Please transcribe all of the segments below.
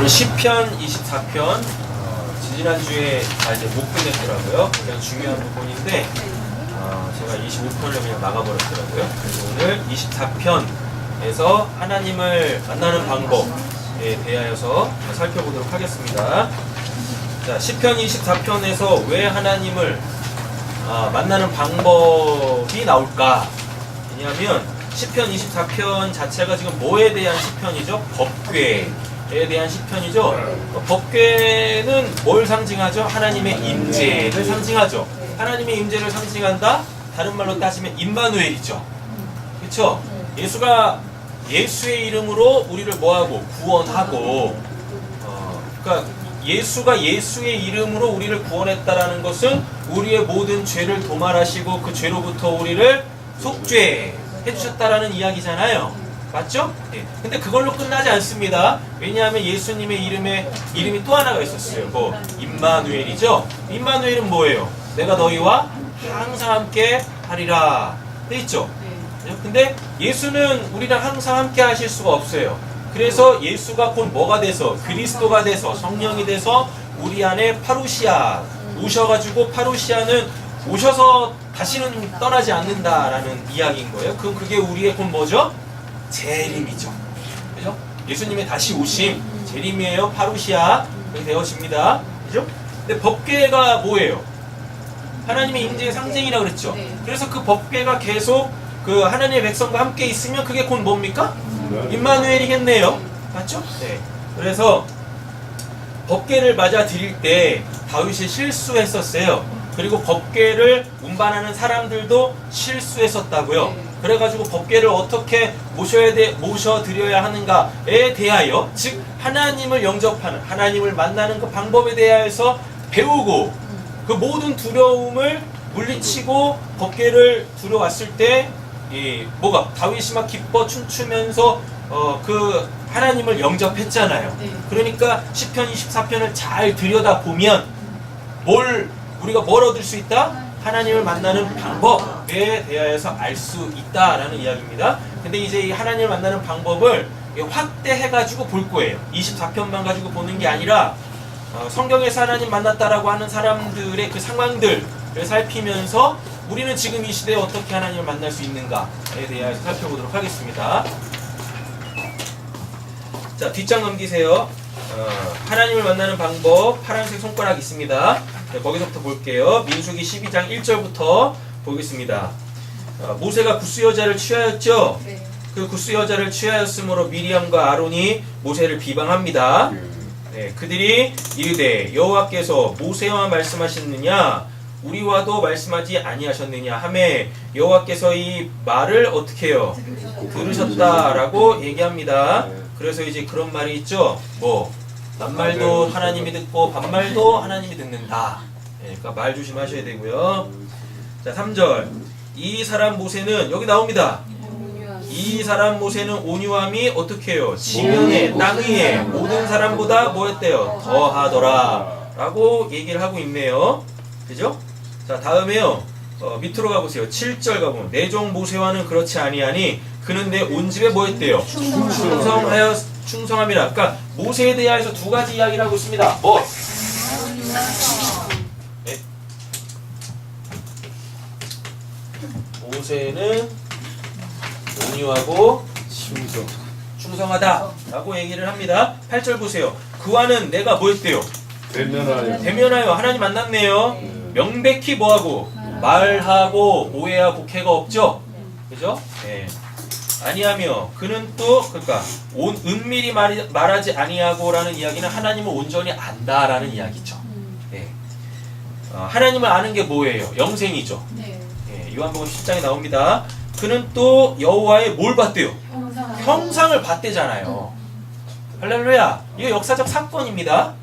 오늘 시편 24편 지지난주에 이제 못 끝냈더라고요. 굉장히 중요한 부분인데 제가 25편을 그냥 나가버렸더라고요. 그래서 오늘 24편에서 하나님을 만나는 방법에 대하여서 살펴보도록 하겠습니다. 자, 시편 24편에서 왜 하나님을 만나는 방법이 나올까? 왜냐하면 시편 24편 자체가 지금 뭐에 대한 시편이죠? 법궤에 대한 시편이죠. 법궤는 뭘 상징하죠? 하나님의 임재를 상징하죠. 하나님의 임재를 상징한다? 다른 말로 따지면 임마누엘이죠. 그렇죠? 예수가 예수의 이름으로 우리를 뭐하고? 구원하고 그러니까 예수가 예수의 이름으로 우리를 구원했다라는 것은 우리의 모든 죄를 도말하시고 그 죄로부터 우리를 속죄해 주셨다라는 이야기잖아요. 맞죠? 예. 근데 그걸로 끝나지 않습니다. 왜냐하면 예수님의 이름이 또 하나가 있었어요. 뭐 임마누엘이죠. 임마누엘은 뭐예요? 내가 너희와 항상 함께 하리라 돼 있죠. 근데 예수는 우리랑 항상 함께 하실 수가 없어요. 그래서 예수가 곧 뭐가 돼서 그리스도가 돼서 성령이 돼서 우리 안에 파루시아 오셔가지고 파루시아는 오셔서 다시는 떠나지 않는다라는 이야기인 거예요. 그게 우리의 곧 뭐죠? 재림이죠. 그죠? 예수님의 다시 오심 재림이에요. 파루시아 되어집니다. 그죠? 근데 법궤가 뭐예요? 하나님의 임재의 상징이라고 그랬죠. 그래서 그 법궤가 계속 그 하나님의 백성과 함께 있으면 그게 곧 뭡니까? 임마누엘이겠네요. 맞죠? 네. 그래서 법궤를 맞아 드릴 때 다윗이 실수했었어요. 그리고 법궤를 운반하는 사람들도 실수했었다고요. 그래가지고 법궤를 어떻게 모셔드려야 하는가에 대하여, 즉 하나님을 영접하는, 하나님을 만나는 그 방법에 대하여서 배우고 그 모든 두려움을 물리치고 법궤를 들어왔을 때 뭐가 다윗이 막 기뻐 춤추면서 그 하나님을 영접했잖아요. 그러니까 시편 24편을 잘 들여다보면 우리가 뭘 얻을 수 있다? 하나님을 만나는 방법에 대하여서 알 수 있다라는 이야기입니다. 근데 이제 이 하나님을 만나는 방법을 확대해가지고 볼 거예요. 24편만 가지고 보는 게 아니라 성경에서 하나님 만났다라고 하는 사람들의 그 상황들을 살피면서 우리는 지금 이 시대에 어떻게 하나님을 만날 수 있는가에 대해서 살펴보도록 하겠습니다. 자, 뒷장 넘기세요. 하나님을 만나는 방법, 파란색 손가락 있습니다. 네, 거기서부터 볼게요. 민수기 12장 1절부터 보겠습니다. 모세가 굿스 여자를 취하였죠? 그 굿스 여자를 취하였으므로 미리암과 아론이 모세를 비방합니다. 네, 그들이 이르되 여호와께서 모세와 말씀하셨느냐 우리와도 말씀하지 아니하셨느냐 하매 여호와께서 이 말을 어떻게 해요? 들으셨다라고 얘기합니다. 그래서 이제 그런 말이 있죠. 낱말도 하나님이 듣고 반말도 하나님이 듣는다. 네, 그러니까 말 조심하셔야 되고요. 자, 3절. 이 사람 모세는 여기 나옵니다. 이 사람 모세는 온유함이 어떻게 해요? 지면에 땅 위에 모든 사람보다 뭐였대요? 더하더라 라고 얘기를 하고 있네요. 그죠? 자, 다음에요. 밑으로 가보세요. 7절 가보면 내 종 모세와는 그렇지 아니하니 그는 내 온 집에 뭐했대요? 충성함이라. 그러니까 모세에 대하여서 두 가지 이야기를 하고 있습니다. 네. 모세는 온유하고 충성하다라고 얘기를 합니다. 8절 보세요. 그와는 내가 뭐했대요? 대면하여 하나님 만났네요. 명백히 뭐하고? 말하고 오해와 국해가 없죠? 그죠? 네. 아니하며 그는 또 그러니까 은밀히 말하지 아니하고라는 이야기는 하나님을 온전히 안다라는 이야기죠. 네. 하나님을 아는 게 뭐예요? 영생이죠. 네, 요한복음 10장에 나옵니다. 그는 또 여호와의 뭘 봤대요? 형상을 봤대잖아요. 할렐루야. 이거 역사적 사건입니다.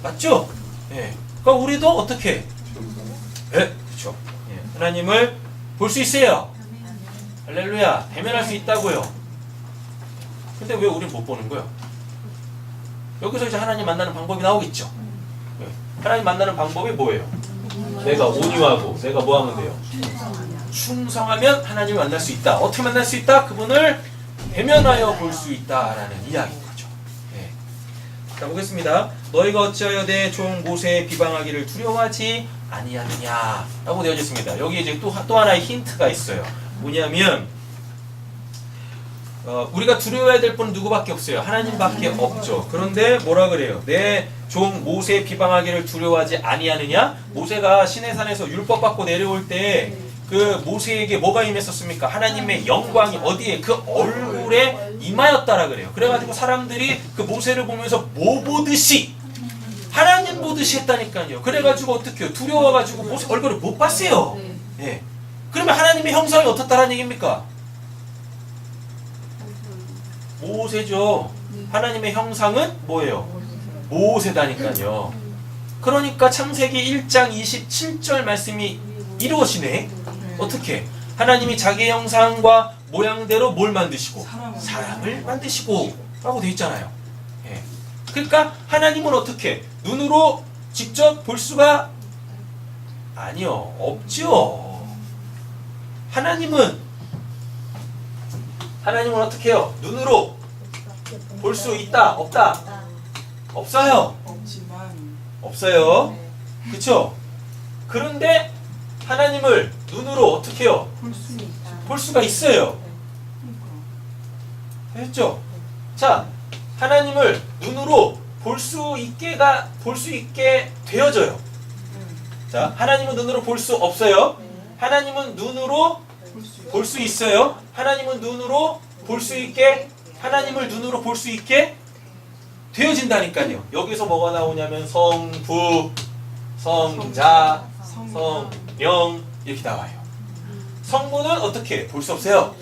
맞죠? 네. 그러니까 우리도 어떻게? 네, 그렇죠. 네. 하나님을 볼 수 있어요. 할렐루야. 대면할 수 있다고요. 근데 왜 우리는 못 보는 거예요? 여기서 이제 하나님 만나는 방법이 나오겠죠. 네. 하나님 만나는 방법이 뭐예요? 내가 온유하고 내가 뭐 하면 돼요? 충성하면 하나님을 만날 수 있다. 어떻게 만날 수 있다? 그분을 대면하여 볼 수 있다라는 이야기인 거죠. 네. 자, 보겠습니다. 너희가 어찌하여 내 종 모세의 비방하기를 두려워하지 아니하느냐 라고 되어져 있습니다. 여기 이제 또 하나의 힌트가 있어요. 뭐냐면 우리가 두려워해야 될 분은 누구밖에 없어요. 하나님밖에 없죠. 그런데 뭐라 그래요? 내 종 모세의 비방하기를 두려워하지 아니하느냐? 모세가 시내산에서 율법 받고 내려올 때 그 모세에게 뭐가 임했었습니까? 하나님의 영광이 어디에? 그 얼굴에 임하였다라 그래요. 그래가지고 사람들이 그 모세를 보면서 뭐 보듯이 하나님 보듯이 했다니까요. 그래가지고 어떻게 해요? 두려워가지고 모세 얼굴을 못 봤어요. 예. 그러면 하나님의 형상이 어떻다라는 얘기입니까? 모세죠. 하나님의 형상은 뭐예요? 모세다니까요. 그러니까 창세기 1장 27절 말씀이 이루어지네. 어떻게? 하나님이 자기의 형상과 모양대로 뭘 만드시고? 사람을 만드시고 라고 되어 있잖아요. 예. 그러니까 하나님은 어떻게? 눈으로 직접 볼 수가 아니요. 없죠. 하나님은 어떻게 해요? 눈으로 볼 수 있다? 없다? 없어요. 없어요. 그쵸? 그런데 하나님을 눈으로 어떻게 해요? 볼 수가 있어요. 됐죠? 자, 하나님을 눈으로 볼 수 있게 되어져요. 자, 하나님은 눈으로 볼 수 없어요. 하나님은 눈으로 볼 수 있어요. 하나님은 눈으로 볼 수 있게, 하나님을 눈으로 볼 수 있게 되어진다니까요. 여기서 뭐가 나오냐면 성부, 성자, 성령 이렇게 나와요. 성부는 어떻게? 볼 수 없어요.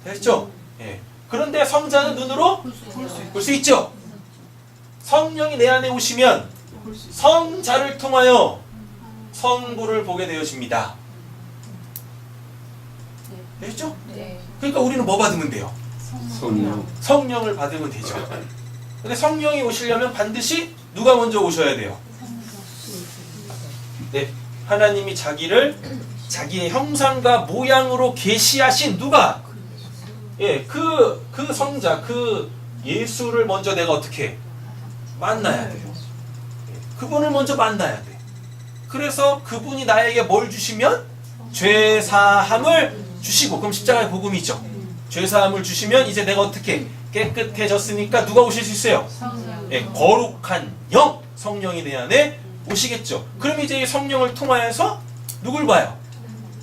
됐죠? 예. 그런데 성자는 눈으로 볼 수 있죠. 성령이 내 안에 오시면 성자를 통하여 성부를 보게 되어집니다. 됐죠? 그러니까 우리는 뭐 받으면 돼요? 성령을 받으면 되죠. 근데 성령이 오시려면 반드시 누가 먼저 오셔야 돼요? 네, 하나님이 자기의 형상과 모양으로 계시하신 누가? 예, 그 성자, 그 예수를 먼저 내가 어떻게 만나야 돼요? 그분을 먼저 만나야 돼. 그래서 그분이 나에게 뭘 주시면? 죄사함을 주시고, 그럼 십자가의 복음이죠. 죄사함을 주시면 이제 내가 어떻게 깨끗해졌으니까 누가 오실 수 있어요? 예, 거룩한 영, 성령이 내 안에 오시겠죠. 그럼 이제 이 성령을 통하여서 누굴 봐요?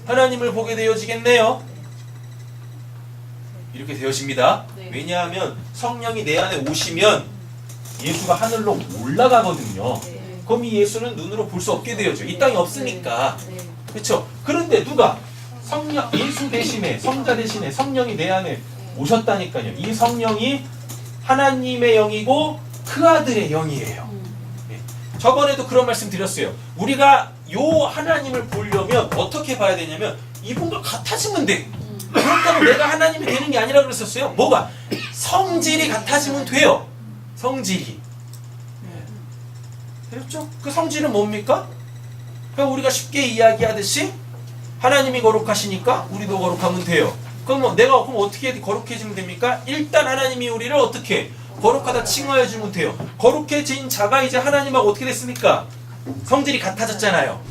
하나님을 보게 되어지겠네요. 이렇게 되어집니다. 왜냐하면 성령이 내 안에 오시면 예수가 하늘로 올라가거든요. 그럼 이 예수는 눈으로 볼 수 없게 되어져. 이 땅에 없으니까. 그렇죠? 그런데 누가? 예수 대신에, 성자 대신에 성령이 내 안에 오셨다니까요. 이 성령이 하나님의 영이고 그 아들의 영이에요. 네. 저번에도 그런 말씀 드렸어요. 우리가 요 하나님을 보려면 어떻게 봐야 되냐면 이분과 같아지면 돼. 그렇다고 내가 하나님이 되는 게 아니라 그랬었어요. 뭐가? 성질이 같아지면 돼요. 성질이. 됐죠? 그 성질은 뭡니까? 그러니까 우리가 쉽게 이야기하듯이 하나님이 거룩하시니까 우리도 거룩하면 돼요. 그럼 내가 그럼 어떻게 거룩해지면 됩니까? 일단 하나님이 우리를 어떻게 거룩하다 칭하여 주면 돼요. 거룩해진 자가 이제 하나님하고 어떻게 됐습니까? 성질이 같아졌잖아요.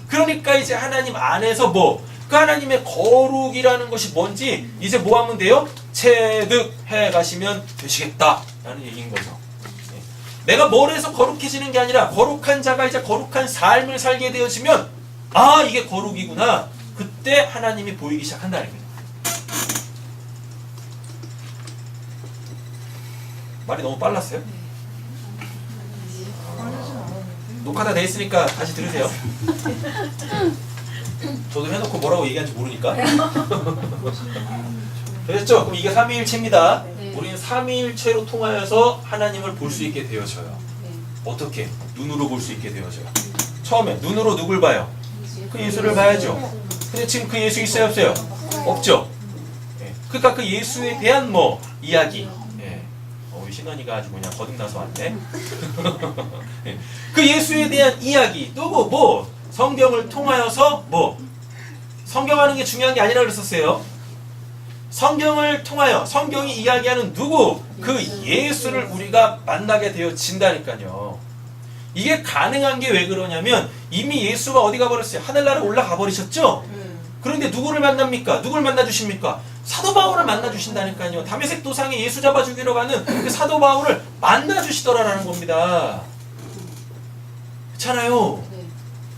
그러니까 이제 하나님 안에서 뭐? 그 하나님의 거룩이라는 것이 뭔지 이제 뭐 하면 돼요? 체득해 가시면 되시겠다라는 얘기인 거죠. 내가 뭘 해서 거룩해지는 게 아니라 거룩한 자가 이제 거룩한 삶을 살게 되어지면 아, 이게 거룩이구나. 그때 하나님이 보이기 시작한다는 거죠. 말이 너무 빨랐어요? 녹화 다 돼 있으니까 다시 들으세요. 저도 해놓고 뭐라고 얘기하는지 모르니까. 됐죠? 그럼 이게 삼위일체입니다. 우리는 삼위일체로 통하여서 하나님을 볼 수 있게 되어져요. 어떻게? 눈으로 볼 수 있게 되어져요. 처음에 눈으로 누굴 봐요? 그 예수를 봐야죠. 근데 지금 그 예수 있어요, 없어요? 없죠. 그러니까 그 예수에 대한 뭐 이야기. 우리 신원이가 아주 그냥 거듭나서 왔네. 그 예수에 대한 이야기. 또 뭐 성경을 통하여서 뭐 성경하는 게 중요한 게 아니라 그랬었어요. 성경을 통하여 성경이 이야기하는 누구? 그 예수를 우리가 만나게 되어진다니까요. 이게 가능한 게 왜 그러냐면 이미 예수가 어디 가버렸어요? 하늘나라에 올라가 버리셨죠? 그런데 누구를 만납니까? 누구를 만나주십니까? 사도 바울을 만나주신다니까요. 다메섹 도상에 예수 잡아 죽이러 가는 그 사도 바울을 만나주시더라라는 겁니다. 그렇잖아요.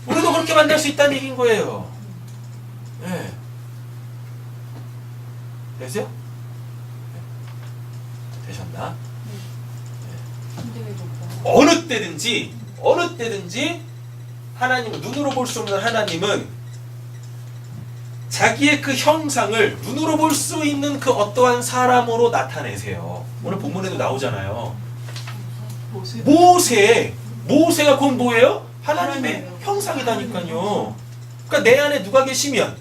우리도 그렇게 만날 수 있다는 얘기인 거예요. 네. 되세요? 네. 되셨나? 네. 어느 때든지 하나님은, 눈으로 볼 수 없는 하나님은 자기의 그 형상을 눈으로 볼 수 있는 그 어떠한 사람으로 나타내세요. 오늘 본문에도 나오잖아요. 모세가 곧 뭐예요? 하나님의 형상이다니까요. 그러니까 내 안에 누가 계시면,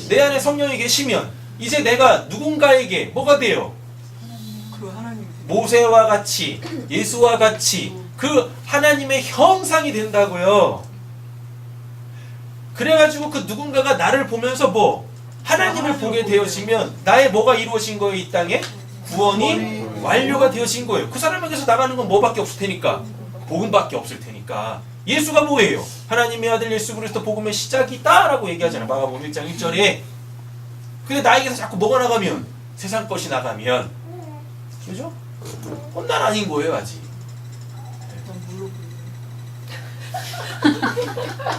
내 안에 성령이 계시면 이제 내가 누군가에게 뭐가 돼요? 모세와 같이, 예수와 같이 그 하나님의 형상이 된다고요. 그래가지고 그 누군가가 나를 보면서 뭐 하나님을 보게 되어지면 나의 뭐가 이루어진 거예요? 이 땅에 구원이 완료가 되어진 거예요. 그 사람에게서 나가는 건 뭐밖에 없을 테니까, 복음밖에 없을 테니까. 예수가 뭐예요? 하나님의 아들 예수 그리스도 복음의 시작이다 라고 얘기하잖아요. 마가복음 1장 1절에. 근데 나에게서 자꾸 뭐가 나가면, 세상 것이 나가면, 그죠? 그건 난 아닌 거예요 아직.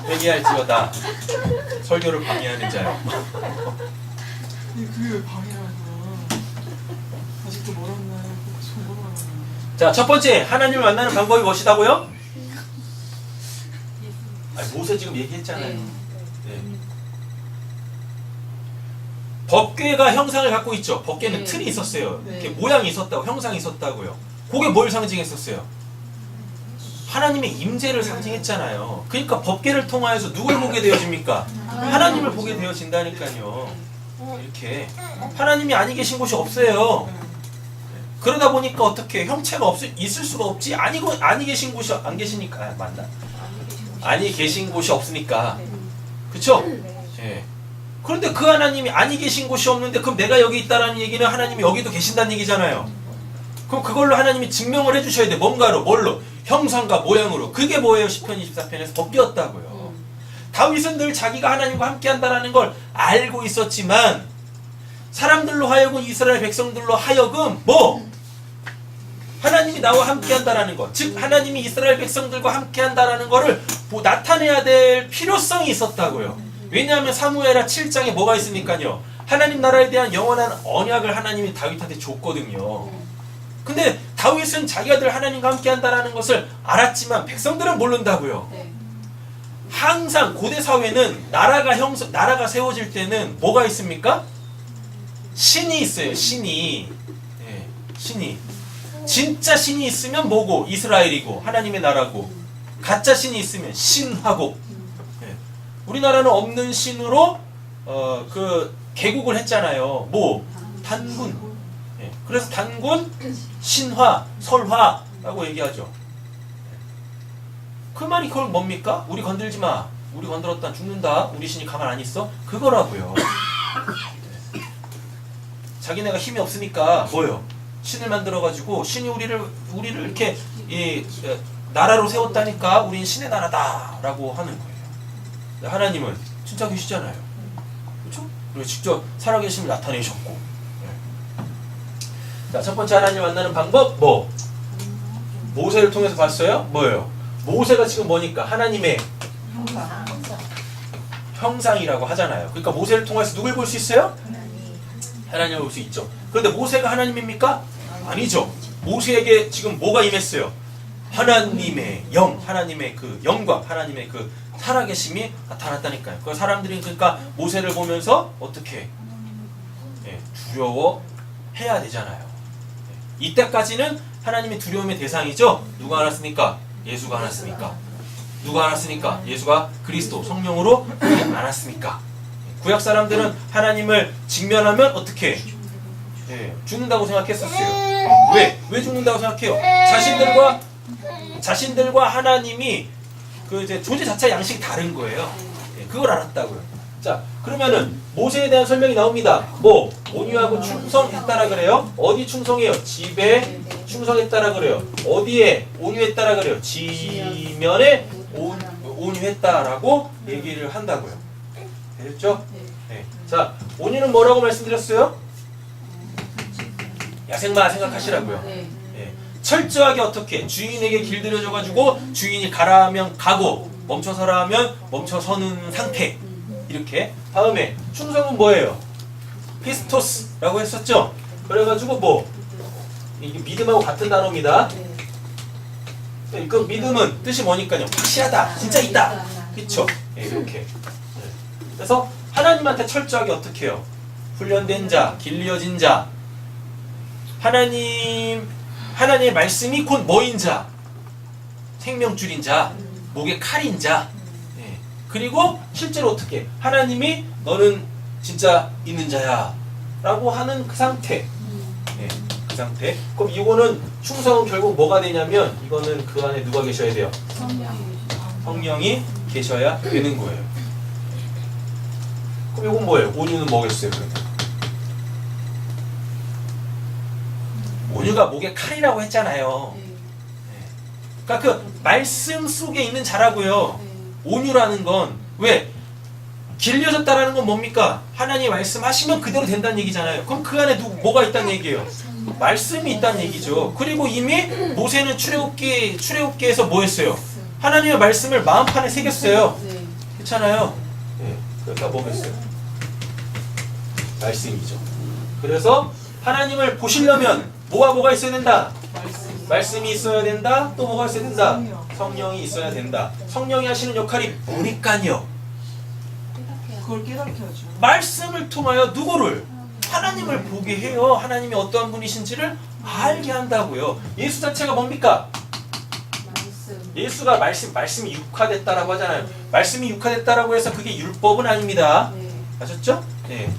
회개할지어다 설교를 방해하는 자요. 그게 왜 방해하구나. 아직도 멀었나요? 자, 첫 번째 하나님을 만나는 방법이 무엇이다고요? 모세 지금 얘기했잖아요. 네. 법궤가 형상을 갖고 있죠. 법궤는 틀이 있었어요. 이렇게 모양이 있었다고, 형상이 있었다고요. 그게 뭘 상징했었어요? 하나님의 임재를 상징했잖아요. 그러니까 법궤를 통하여서 누굴 보게 되어집니까? 하나님을 보게 되어진다니까요. 이렇게 하나님이 아니 계신 곳이 없어요. 그러다 보니까 어떻게 형체가 있을 수가 없지. 아니 계신 곳이 안 계시니까. 맞나? 아니 계신 곳이 없으니까. 그쵸? 예. 그런데 그 하나님이 아니 계신 곳이 없는데 그럼 내가 여기 있다라는 얘기는 하나님이 여기도 계신다는 얘기잖아요. 그럼 그걸로 하나님이 증명을 해주셔야 돼. 뭔가로, 뭘로? 형상과 모양으로. 그게 뭐예요? 시편 24편에서 법궤였다고요. 다윗은 늘 자기가 하나님과 함께한다라는 걸 알고 있었지만 사람들로 하여금, 이스라엘 백성들로 하여금 뭐? 하나님이 나와 함께한다라는 것, 즉 하나님이 이스라엘 백성들과 함께한다라는 거를 나타내야 될 필요성이 있었다고요. 왜냐하면 사무엘하 7장에 뭐가 있으니까요. 하나님 나라에 대한 영원한 언약을 하나님이 다윗한테 줬거든요. 근데 다윗은 자기가 늘 하나님과 함께한다라는 것을 알았지만 백성들은 모른다고요. 항상 고대 사회는 나라가 세워질 때는 뭐가 있습니까? 신이 있어요. 신이. 네, 신이. 진짜 신이 있으면 뭐고? 이스라엘이고 하나님의 나라고. 가짜 신이 있으면 신하고. 네. 우리나라는 없는 신으로 그 개국을 했잖아요. 뭐? 단군. 네. 그래서 단군, 신화, 설화라고 얘기하죠. 그 말이 그걸 뭡니까? 우리 건들지 마. 우리 건드렸다 죽는다. 우리 신이 가만 안 있어? 그거라고요. 자기네가 힘이 없으니까 뭐요? 신을 만들어가지고 신이 우리를 이렇게 나라로 세웠다니까 우리는 신의 나라다라고 하는 거예요. 하나님은 진짜 계시잖아요. 그렇죠? 그리고 직접 살아계심을 나타내셨고. 자, 첫 번째 하나님 만나는 방법 뭐? 모세를 통해서 봤어요? 뭐예요? 모세가 지금 뭐니까? 하나님의 형상이라고 하잖아요. 그러니까 모세를 통해서 누굴 볼 수 있어요? 하나님을 볼 수 있죠. 그런데 모세가 하나님입니까? 아니죠. 모세에게 지금 뭐가 임했어요? 하나님의 영, 하나님의 그 영광, 하나님의 그 살아계심이 나타났다니까요. 그 사람들이 그러니까 모세를 보면서 어떻게 두려워해야 되잖아요. 이때까지는 하나님의 두려움의 대상이죠. 누가 알았습니까? 예수가 알았습니까? 누가 알았습니까? 예수가 그리스도 성령으로 알았습니까? 구약 사람들은 하나님을 직면하면 어떻게? 죽는다고 생각했었어요. 왜 죽는다고 생각해요? 자신들과 하나님이 그 이제 존재 자체의 양식이 다른 거예요. 그걸 알았다고요. 자, 그러면은 모세에 대한 설명이 나옵니다. 뭐 온유하고 충성했다라 그래요. 어디 충성해요? 집에 충성했다라 그래요. 어디에 온유했다라 그래요? 지면에 온유했다라고 얘기를 한다고요. 됐죠? 네. 자, 온유는 뭐라고 말씀드렸어요? 야생마 생각하시라고요. 네. 철저하게 어떻게 주인에게 길들여져가지고 주인이 가라 하면 가고 멈춰서라 하면 멈춰서는 상태. 이렇게. 다음에 충성은 뭐예요? 피스토스라고 했었죠? 그래가지고 뭐 이게 믿음하고 같은 단어입니다. 그 믿음은 뜻이 뭐니까요? 확실하다, 진짜 있다. 그쵸? 네, 이렇게. 네. 그래서 하나님한테 철저하게 어떻게 해요? 훈련된 자, 길리어진 자, 하나님의 말씀이 곧 뭐인 자? 생명줄인 자, 목에 칼인 자. 네. 그리고 실제로 어떻게? 하나님이 너는 진짜 있는 자야 라고 하는 그 상태. 네, 그 상태. 그럼 이거는 충성은 결국 뭐가 되냐면 이거는 그 안에 누가 계셔야 돼요? 성령이 계셔야 되는 거예요. 그럼 이건 뭐예요? 온유는 뭐겠어요? 그러면? 온유가 목에 칼이라고 했잖아요. 그러니까 그 말씀 속에 있는 자라고요. 온유라는 건 왜? 길려졌다라는 건 뭡니까? 하나님이 말씀하시면 그대로 된다는 얘기잖아요. 그럼 그 안에 뭐가 있다는 얘기예요? 말씀이 있다는 얘기죠. 그리고 이미 모세는 출애굽기에서 뭐 했어요? 하나님의 말씀을 마음판에 새겼어요. 그렇잖아요. 네. 그러니까 뭐겠어요? 말씀이죠. 그래서 하나님을 보시려면 뭐가 있어야 된다? 말씀이 있어야 된다. 또 뭐가 있어야 된다? 성령이 있어야 된다. 성령이 하시는 역할이 뭐니까요? 그걸 깨닫게 하죠. 말씀을 통하여 누구를? 하나님을 보게 해요. 하나님이 어떠한 분이신지를 알게 한다고요. 예수 자체가 뭡니까? 예수가 말씀이 육화됐다라고 하잖아요. 말씀이 육화됐다라고 해서 그게 율법은 아닙니다. 아셨죠? 네.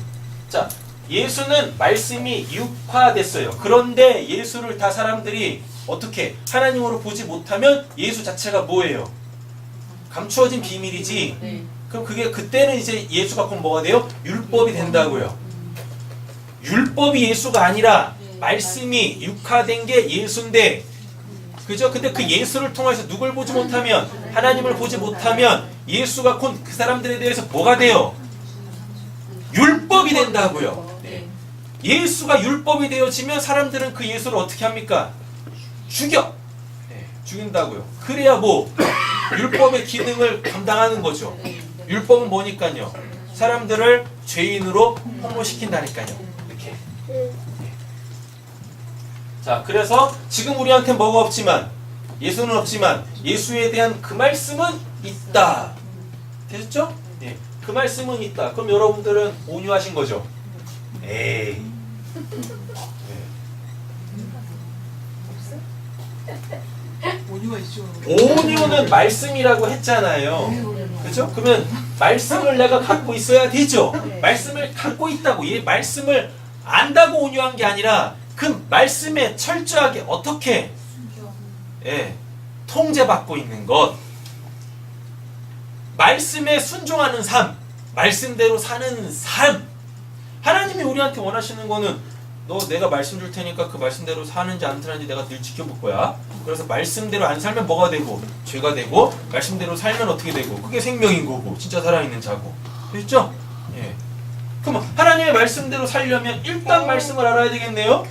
자, 예수는 말씀이 육화됐어요. 그런데 예수를 다 사람들이 어떻게 하나님으로 보지 못하면 예수 자체가 뭐예요? 감추어진 비밀이지. 그럼 그때는 이제 예수가 곧 뭐가 돼요? 율법이 된다고요. 율법이 예수가 아니라 말씀이 육화된 게 예수인데, 그죠? 근데 그 예수를 통해서 누굴 보지 못하면, 하나님을 보지 못하면 예수가 곧 그 사람들에 대해서 뭐가 돼요? 율법이 된다고요. 네. 예수가 율법이 되어지면 사람들은 그 예수를 어떻게 합니까? 죽여! 네, 죽인다고요. 그래야 뭐 율법의 기능을 감당하는 거죠. 율법은 뭐니까요? 사람들을 죄인으로 홍보시킨다니까요. 이렇게. 네. 자, 그래서 지금 우리한테 뭐가 없지만, 예수는 없지만 예수에 대한 그 말씀은 있다. 되셨죠? 네. 그 말씀은 있다. 그럼 여러분들은 온유하신 거죠? 에이. 온유가 있죠. 온유는 말씀이라고 했잖아요. 그렇죠? 그러면 말씀을 내가 갖고 있어야 되죠. 말씀을 갖고 있다고, 이 말씀을 안다고 온유한 게 아니라 그 말씀에 철저하게 어떻게 통제받고 있는 것. 말씀에 순종하는 삶, 말씀대로 사는 삶. 하나님이 우리한테 원하시는 거는 너 내가 말씀 줄 테니까 그 말씀대로 사는지 안 사는지 내가 늘 지켜볼 거야. 그래서 말씀대로 안 살면 뭐가 되고? 죄가 되고, 말씀대로 살면 어떻게 되고? 그게 생명인 거고, 진짜 살아있는 자고. 됐죠? 예. 그럼 하나님의 말씀대로 살려면 일단 말씀을 알아야 되겠네요?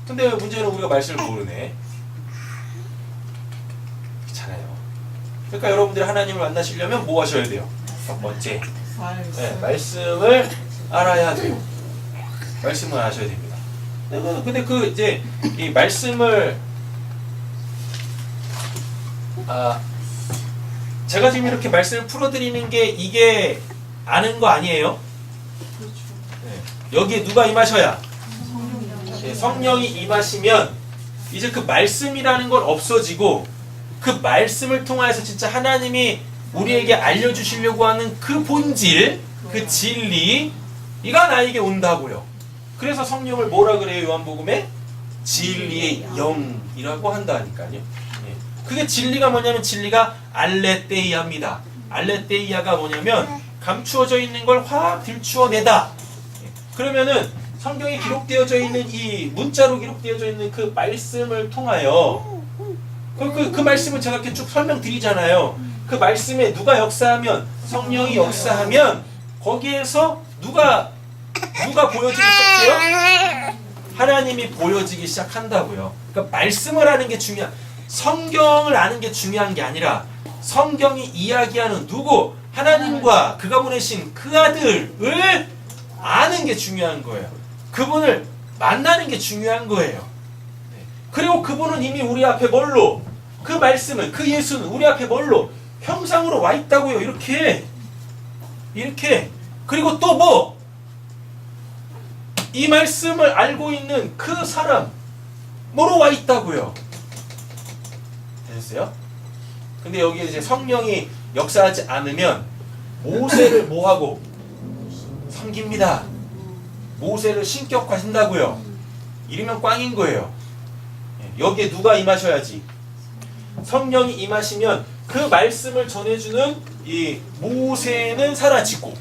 근데 문제는 우리가 말씀을 모르네. 그렇잖아요. 그러니까 여러분들이 하나님을 만나시려면 뭐 하셔야 돼요? 첫 번째, 말씀을 알아야 돼요. 말씀을 아셔야 됩니다. 근데 이제 이 말씀을 제가 지금 이렇게 말씀을 풀어드리는 게 이게 아는 거 아니에요? 그렇죠. 네. 여기에 누가 임하셔야? 성령이 임하시면 이제 그 말씀이라는 건 없어지고 그 말씀을 통해서 진짜 하나님이 우리에게 알려주시려고 하는 그 본질, 그 진리, 이가 나에게 온다고요. 그래서 성령을 뭐라 그래요? 요한복음에? 진리의 영이라고 한다니까요. 그게 진리가 뭐냐면 진리가 알레테이아입니다. 알레테이아가 뭐냐면 감추어져 있는 걸 확 들추어내다. 그러면은 성경에 기록되어져 있는 이 문자로 기록되어져 있는 그 말씀을 통하여 그 말씀을 제가 이렇게 쭉 설명드리잖아요. 그 말씀에 누가 역사하면 성령이 역사하면 거기에서 누가 보여지기 시작해요? 하나님이 보여지기 시작한다고요. 그러니까 말씀을 아는 게 중요한, 성경을 아는 게 중요한 게 아니라 성경이 이야기하는 누구? 하나님과 그가 보내신 그 아들을 아는 게 중요한 거예요. 그분을 만나는 게 중요한 거예요. 그리고 그분은 이미 우리 앞에 뭘로? 그 말씀은, 그 예수는 우리 앞에 뭘로? 형상으로 와 있다고요. 이렇게. 그리고 또 뭐? 이 말씀을 알고 있는 그 사람 뭐로 와 있다고요. 되셨어요? 근데 여기에 이제 성령이 역사하지 않으면 모세를 뭐하고? 섬깁니다. 모세를 신격화신다고요. 이러면 꽝인 거예요. 여기에 누가 임하셔야지? 성령이 임하시면 그 말씀을 전해주는 이 모세는 사라지고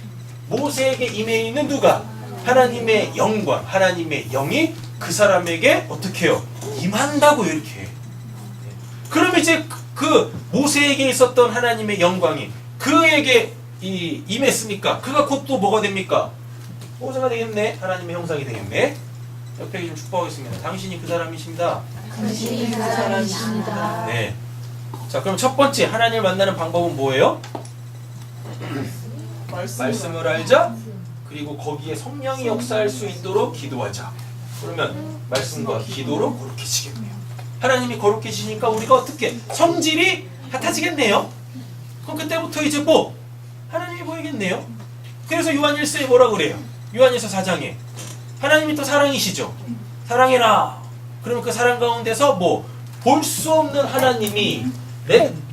모세에게 임해 있는 누가? 하나님의 영광, 하나님의 영이 그 사람에게 어떻게 해요? 임한다고요. 이렇게. 그러면 이제 그 모세에게 있었던 하나님의 영광이 그에게 임했으니까 그가 곧 또 뭐가 됩니까? 모세가 되겠네. 하나님의 형상이 되겠네. 옆에 좀 축복하겠습니다. 당신이 그 사람이십니다. 당신이 그 사람이십니다. 네. 자, 그럼 첫 번째 하나님을 만나는 방법은 뭐예요? 말씀을 알자. 그리고 거기에 성령이 역사할 수 있도록 기도하자. 그러면 말씀과 기도로 거룩해지겠네요. 하나님이 거룩해지니까 우리가 어떻게? 성질이 같아지겠네요. 그럼 그때부터 이제 뭐? 하나님이 보이겠네요. 그래서 요한 1서에 뭐라 그래요? 요한 1서 4장에 하나님이 또 사랑이시죠. 사랑해라. 그러면 그 사랑 가운데서 뭐? 볼 수 없는 하나님이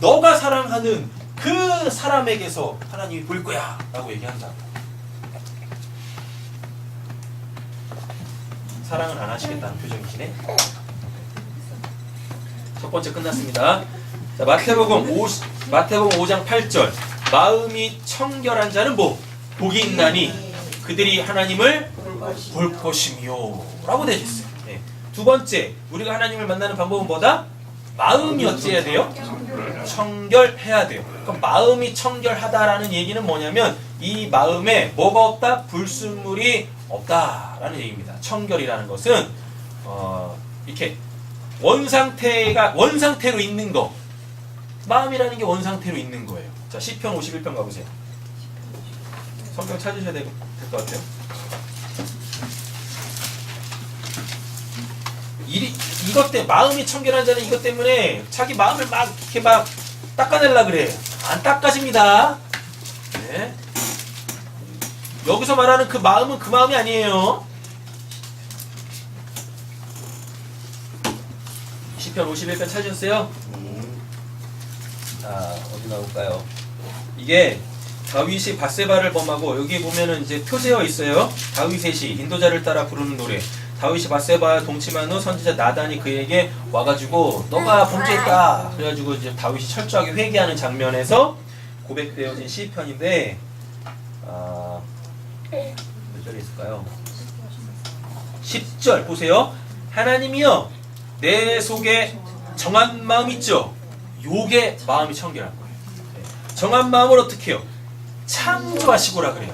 너가 사랑하는 그 사람에게서 하나님이 보일 거야 라고 얘기한다. 사랑을 안 하시겠다는 표정이시네. 첫 번째 끝났습니다. 자, 마태복음 5장 8절. 마음이 청결한 자는 뭐? 복이 있나니 그들이 하나님을 볼 것이며 라고 되어 있어요. 네. 두 번째, 우리가 하나님을 만나는 방법은 뭐다? 마음이 어찌해야 돼요? 청결해야 돼요. 그럼 마음이 청결하다라는 얘기는 뭐냐면 이 마음에 뭐가 없다? 불순물이 없다라는 얘기입니다. 청결이라는 것은 이렇게 원상태로 있는 거. 마음이라는 게 원상태로 있는 거예요. 자, 시편 51편 가보세요. 성경 찾으셔야 될 것 같아요. 이것 때문에 마음이 청결한 자는 이것 때문에 자기 마음을 이렇게 닦아내려 그래. 안 닦아집니다. 네. 여기서 말하는 그 마음은 그 마음이 아니에요. 시편 51편 찾으셨어요? 자, 어디 나올까요? 이게 다윗이 밧세바를 범하고 여기 보면은 이제 표제어 있어요. 다윗의 시, 인도자를 따라 부르는 노래. 다윗이 밧세바와 동침한 후 선지자 나단이 그에게 와가지고 너가 범죄했다. 그래가지고 이제 다윗이 철저하게 회개하는 장면에서 고백되어진 시편인데 몇 절에 있을까요? 10절 보세요. 하나님이여 내 속에 정한 마음 있죠? 요게 마음이 청결한 거예요. 정한 마음을 어떻게 해요? 창조하시고라 그래요.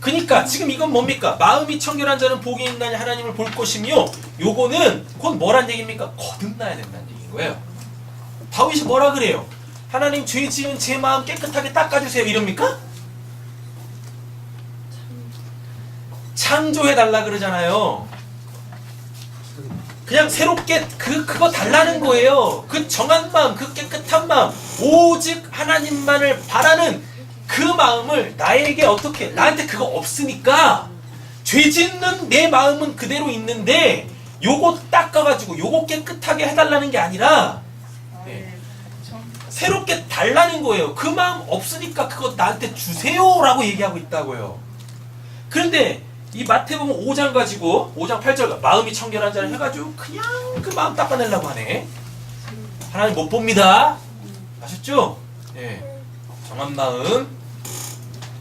그러니까 지금 이건 뭡니까? 마음이 청결한 자는 복이 있나니 하나님을 볼 것이며 요거는 곧 뭐란 얘기입니까? 거듭나야 된다는 얘기인 거예요. 다윗이 뭐라 그래요? 하나님 죄 지은 제 마음 깨끗하게 닦아주세요 이럽니까? 창조해달라 그러잖아요. 그냥 새롭게 그거 달라는 거예요. 그 정한 마음, 그 깨끗한 마음, 오직 하나님만을 바라는 그 마음을 나에게 어떻게, 나한테 그거 없으니까 죄 짓는 내 마음은 그대로 있는데 요거 닦아가지고 요거 깨끗하게 해달라는 게 아니라 새롭게 달라는 거예요. 그 마음 없으니까 그거 나한테 주세요라고 얘기하고 있다고요. 그런데 이 마태복음 5장 가지고 5장 8절 마음이 청결한 자를 해가지고 그냥 그 마음 닦아내려고 하네. 하나님 못 봅니다. 아셨죠? 네. 정한 마음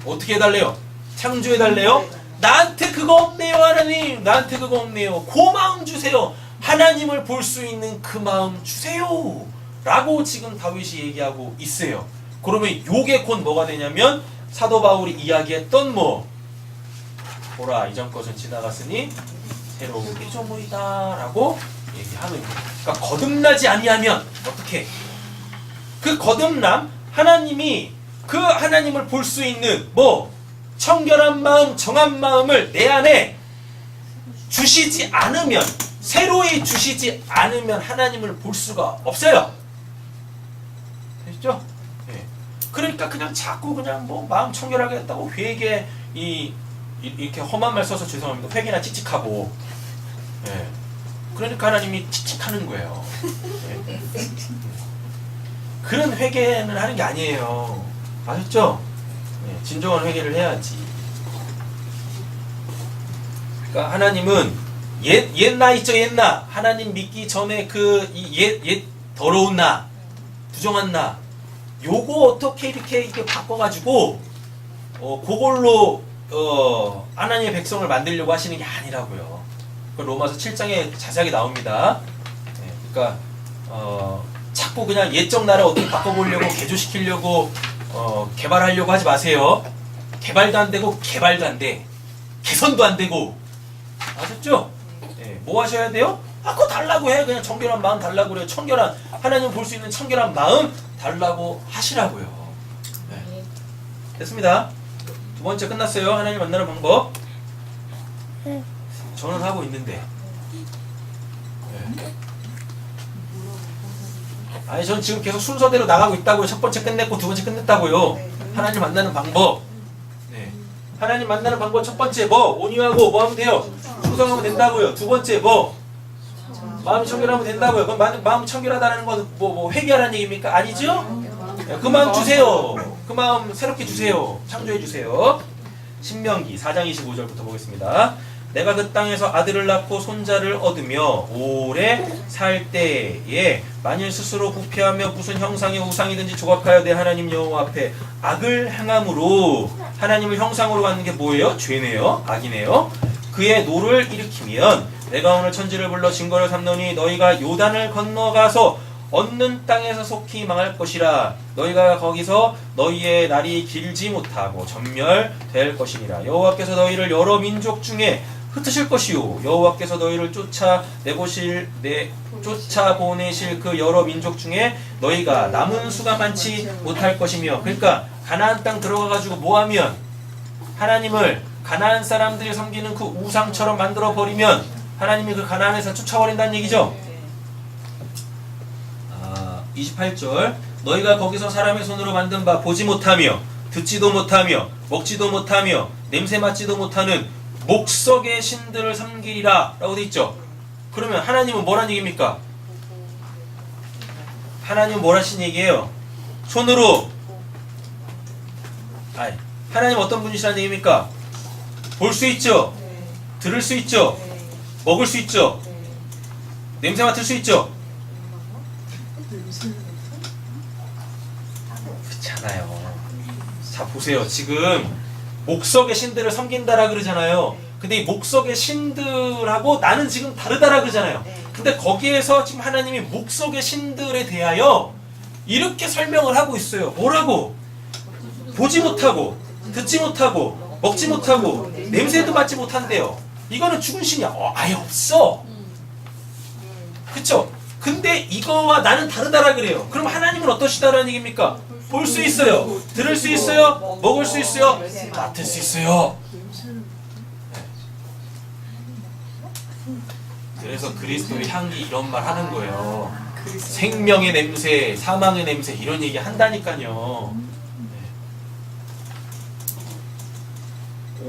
어떻게 해달래요? 창조해달래요? 나한테 그거 없네요 하나님. 나한테 그거 없네요. 그 마음 주세요. 하나님을 볼 수 있는 그 마음 주세요 라고 지금 다윗이 얘기하고 있어요. 그러면 요게 곧 뭐가 되냐면 사도 바울이 이야기했던 뭐 보라 이전 것은 지나갔으니 새로운 피조물이다 라고 얘기하는 거예요. 그러니까 거듭나지 아니하면 어떻게 그 거듭남 하나님이 그 하나님을 볼 수 있는 뭐 청결한 마음 정한 마음을 내 안에 주시지 않으면 새로이 주시지 않으면 하나님을 볼 수가 없어요. 되시죠? 네. 그러니까 그냥 자꾸 그냥 뭐 마음 청결하게 했다고 회개 이렇게 험한 말 써서 죄송합니다. 회개나 칙칙하고 네. 그러니까 하나님이 칙칙하는 거예요. 네. 그런 회개는 하는 게 아니에요. 아셨죠? 네. 진정한 회개를 해야지. 그러니까 하나님은 옛나 있죠, 옛나. 하나님 믿기 전에 그 옛 더러운 나, 부정한 나, 요거 어떻게 이렇게 바꿔가지고 그걸로 하나님의 백성을 만들려고 하시는 게 아니라고요. 그 로마서 7장에 자세하게 나옵니다. 네, 그러니까 자꾸 그냥 옛적 나를 어떻게 바꿔보려고 개조시키려고 개발하려고 하지 마세요. 개발도 안 되고 개발도 안 돼. 개선도 안 되고. 아셨죠? 네, 뭐 하셔야 돼요? 그거 달라고 해. 그냥 청결한 마음 달라고 그래요. 청결한 하나님 볼 수 있는 청결한 마음 달라고 하시라고요. 네. 됐습니다. 두 번째 끝났어요. 하나님 만나는 방법. 저는 하고 있는데. 네. 아니 전 지금 계속 순서대로 나가고 있다고요. 첫 번째 끝냈고 두 번째 끝냈다고요. 하나님 만나는 방법. 네. 하나님 만나는 방법 첫 번째 뭐? 온유하고 뭐 하면 돼요? 충성하면 된다고요. 두 번째 뭐? 마음 청결하면 된다고요. 그럼 마음 청결하다는 건 뭐 회개하라는 얘기입니까? 아니죠? 네, 그 마음 주세요. 그 마음 새롭게 주세요. 창조해 주세요. 신명기 4장 25절부터 보겠습니다. 내가 그 땅에서 아들을 낳고 손자를 얻으며 오래 살 때에 만일 스스로 부패하며 무슨 형상의 우상이든지 조각하여 내 하나님 여호와 앞에 악을 행함으로 하나님을 형상으로 갖는 게 뭐예요? 죄네요. 악이네요. 그의 노를 일으키면 내가 오늘 천지를 불러 증거를 삼노니 너희가 요단을 건너가서 얻는 땅에서 속히 망할 것이라. 너희가 거기서 너희의 날이 길지 못하고 전멸될 것이니라. 여호와께서 너희를 여러 민족 중에 흩으실 것이요 여호와께서 너희를 쫓아보내실 그 여러 민족 중에 너희가 남은 수가 많지 못할 것이며. 그러니까 가나안 땅 들어가가지고 뭐하면 하나님을 가나안 사람들이 섬기는 그 우상처럼 만들어 버리면 하나님이 그 가나안에서 쫓아버린다는 얘기죠. 28절 너희가 거기서 사람의 손으로 만든 바 보지 못하며 듣지도 못하며 먹지도 못하며 냄새 맡지도 못하는 목석의 신들을 섬기리라 라고 돼 있죠. 그러면 하나님은 뭐란 얘기입니까? 하나님은 뭘 하신 얘기예요? 손으로 하나님 어떤 분이시라는 얘기입니까? 볼 수 있죠? 들을 수 있죠? 먹을 수 있죠? 냄새 맡을 수 있죠? 그렇잖아요. 자 보세요. 지금 목석의 신들을 섬긴다라 그러잖아요. 근데 이 목석의 신들하고 나는 지금 다르다라 그러잖아요. 근데 거기에서 지금 하나님이 목석의 신들에 대하여 이렇게 설명을 하고 있어요. 뭐라고? 보지 못하고 듣지 못하고 먹지 못하고 냄새도 맡지 못한대요. 이거는 죽은 신이야. 아예 없어. 그쵸? 근데 이거와 나는 다르다라 그래요. 그럼 하나님은 어떠시다라는 얘기입니까? 볼 수 있어요. 들을 수 있어요. 먹을 수 있어요. 맡을 수 있어요. 그래서 그리스도의 향기 이런 말 하는 거예요. 생명의 냄새, 사망의 냄새 이런 얘기 한다니까요.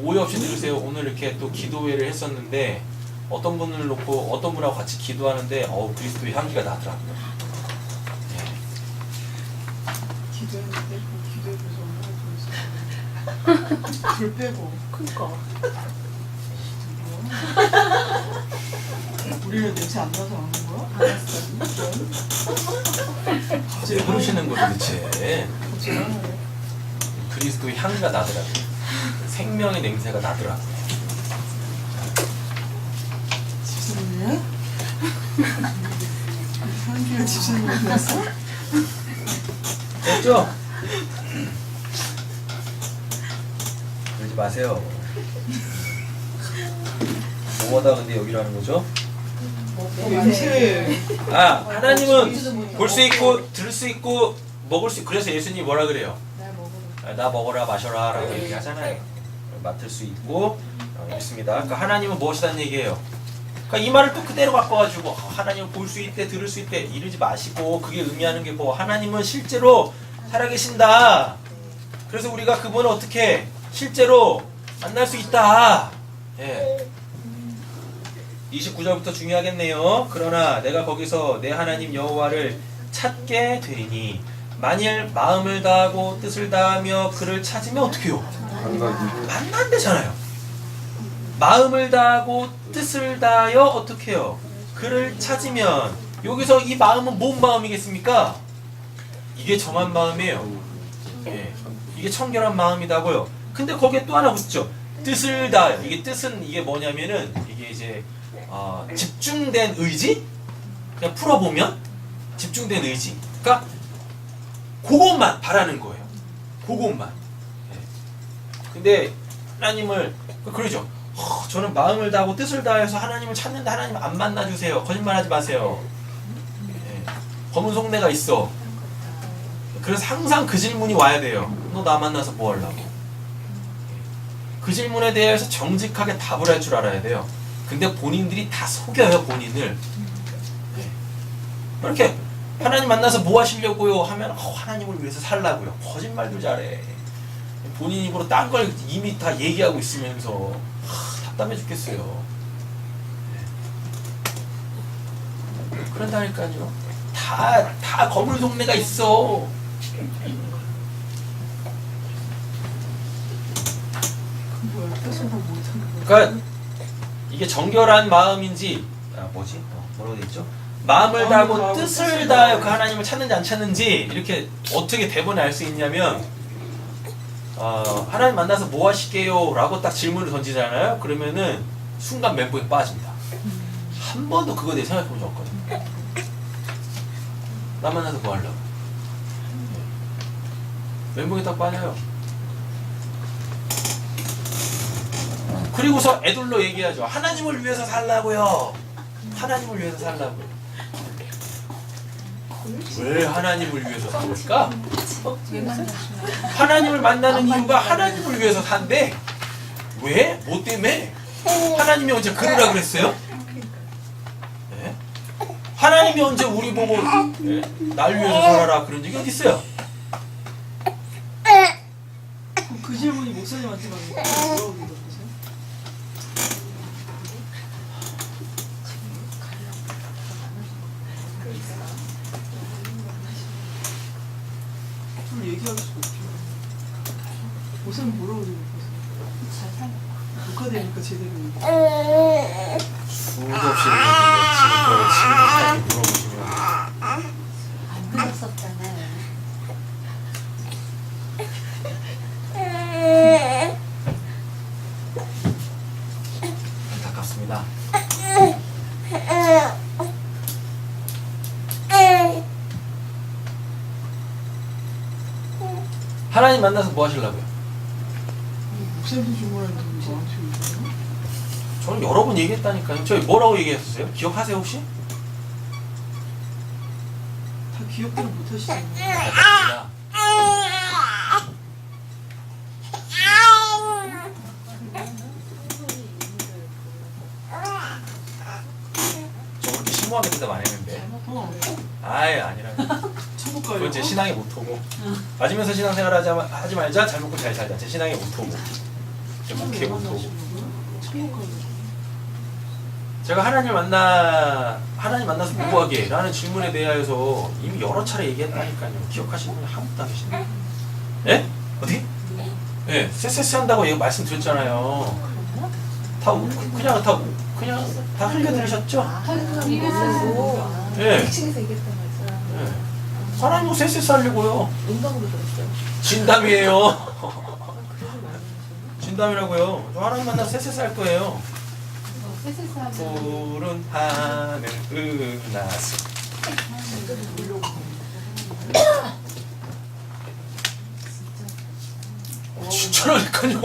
오해 없이 들으세요. 오늘 이렇게 또 기도회를 했었는데 어떤 분을 놓고 어떤 분하고 같이 기도하는데 그리스도의 향기가 나더라고요. 기도했는데 기도해서 얼마나 좋았어. 불 빼고. 그니까. 우리는 냄새 안 나서 안 하는 거야? 왜 그러시는 거죠, 대체? 그리스도의 향기가 나더라고요. 생명의 냄새가 나더라고요. 집사님이야? 향기가 집사님이 났어? 됐죠? 그러지 마세요. 뭐하다 근데 여기로 하는 거죠? 냄새. 아, 하나님은 볼 수 있고 들을 수 있고 먹을 수 있고 그래서 예수님이 뭐라 그래요? 나 먹어라 마셔라 라고 얘기하잖아요. 맡을 수 있고 있습니다. 그러니까 하나님은 무엇이라는 얘기예요? 그러니까 이 말을 또 그대로 바꿔가지고 하나님은 볼 수 있대 들을 수 있대 이러지 마시고 그게 의미하는 게 뭐 하나님은 실제로 살아계신다. 그래서 우리가 그분을 어떻게 실제로 만날 수 있다. 예. 29절부터 중요하겠네요. 그러나 내가 거기서 내 하나님 여호와를 찾게 되리니 만일 마음을 다하고 뜻을 다하며 그를 찾으면 어떻게 해요? 만난대잖아요. 마음을 다하고 뜻을 다하여 어떻게 해요? 그를 찾으면 여기서 이 마음은 뭔 마음이겠습니까? 이게 정한 마음이에요. 예. 이게 청결한 마음이다고요. 근데 거기에 또 하나 붙죠. 뜻을 다하여. 이게 뜻은 이게 뭐냐면은 이게 이제 집중된 의지? 그냥 풀어보면 집중된 의지. 그러니까 그것만 바라는 거예요. 그것만. 예. 근데 하나님을 그러죠. 저는 마음을 다하고 뜻을 다해서 하나님을 찾는데 하나님 안 만나주세요. 거짓말하지 마세요. 예. 검은 속내가 있어. 그래서 항상 그 질문이 와야 돼요. 너 나 만나서 뭐 하려고? 그 질문에 대해서 정직하게 답을 할 줄 알아야 돼요. 근데 본인들이 다 속여요, 본인을. 네. 이렇게 하나님 만나서 뭐 하시려고요? 하면 하나님을 위해서 살라고요. 거짓말도 잘해. 본인 입으로 딴 걸 이미 다 얘기하고 있으면서 답답해 죽겠어요. 네. 그런다니까요. 다 거물 속내가 있어. 뭐야? 뜻은 다 못하는 거야? 그러니까 이게 정결한 마음인지 뭐라고 돼 있죠? 마음을 다하고 뜻을 다하여 그 하나님을 찾는지 안 찾는지 이렇게 어떻게 대본에 알 수 있냐면 하나님 만나서 뭐 하시게요? 라고 딱 질문을 던지잖아요. 그러면은 순간 멘붕에 빠집니다. 한 번도 그거에 대해 생각해 본 적 없거든요. 나 만나서 뭐 하려고? 멘붕에 딱 빠져요. 그리고서 애들로 얘기하죠. 하나님을 위해서 살라고요. 하나님을 위해서 살라고요. 왜 하나님을 위해서 살까? 하나님을 만나는 이유가 하나님을 위해서 산대. 왜? 뭐 때문에? 하나님이 언제 그러라 그랬어요? 네? 하나님이 언제 우리 보고 네? 날 위해서 살아라 그런 적이 어디 있어요? 그럼 그 질문이 목사님한테 뭐라고 물어보세요? 좀 얘기할 수가 없죠. 목사님 뭐라고 물어보세요? 녹화되니까 제대로 얘기해. 수도 없이 있는데 지금 물어보시면 안 들었었잖아요. 안타깝습니다. 하나님 만나서 뭐 하시려고요? 목사님 질문하는데 저한테 얘기해요? 저는 여러 번 얘기했다니까요. 저희 뭐라고 얘기했었어요? 기억하세요 혹시? 다 기억도 못 하시잖아요. 알겠습니다. 저 그렇게 심오하게 대답 안 했는데. 아예 아니라. 천국 가요? 그건 제 신앙의 모토고. 맞으면서 신앙생활 하지 말자. 잘 먹고 잘 살자. 제 신앙의 모토고. 제 목회 모토고. 천국 가요? 제가 하나님 만나서 뭐하게? 라는 질문에 대하여서 이미 여러 차례 얘기했다니까요. 기억하시는 분이 한 분도 안 계시네요. 예? 어떻게? 예, 쎄쎄쎄 한다고 얘기 말씀드렸잖아요. 그냥 다 흘려 들으셨죠? 이랬었고 예. 2층에서 얘기했던 거죠. 예. 하나님 쎄쎄 하려고요. 농담으로 들었어요. 진담이에요. 그러지 말아요. 진담이라고요. 저 하나님 만나서 쎄쎄 할 거예요. 세세하면 푸른 하늘 은하수. 진짜라니까요.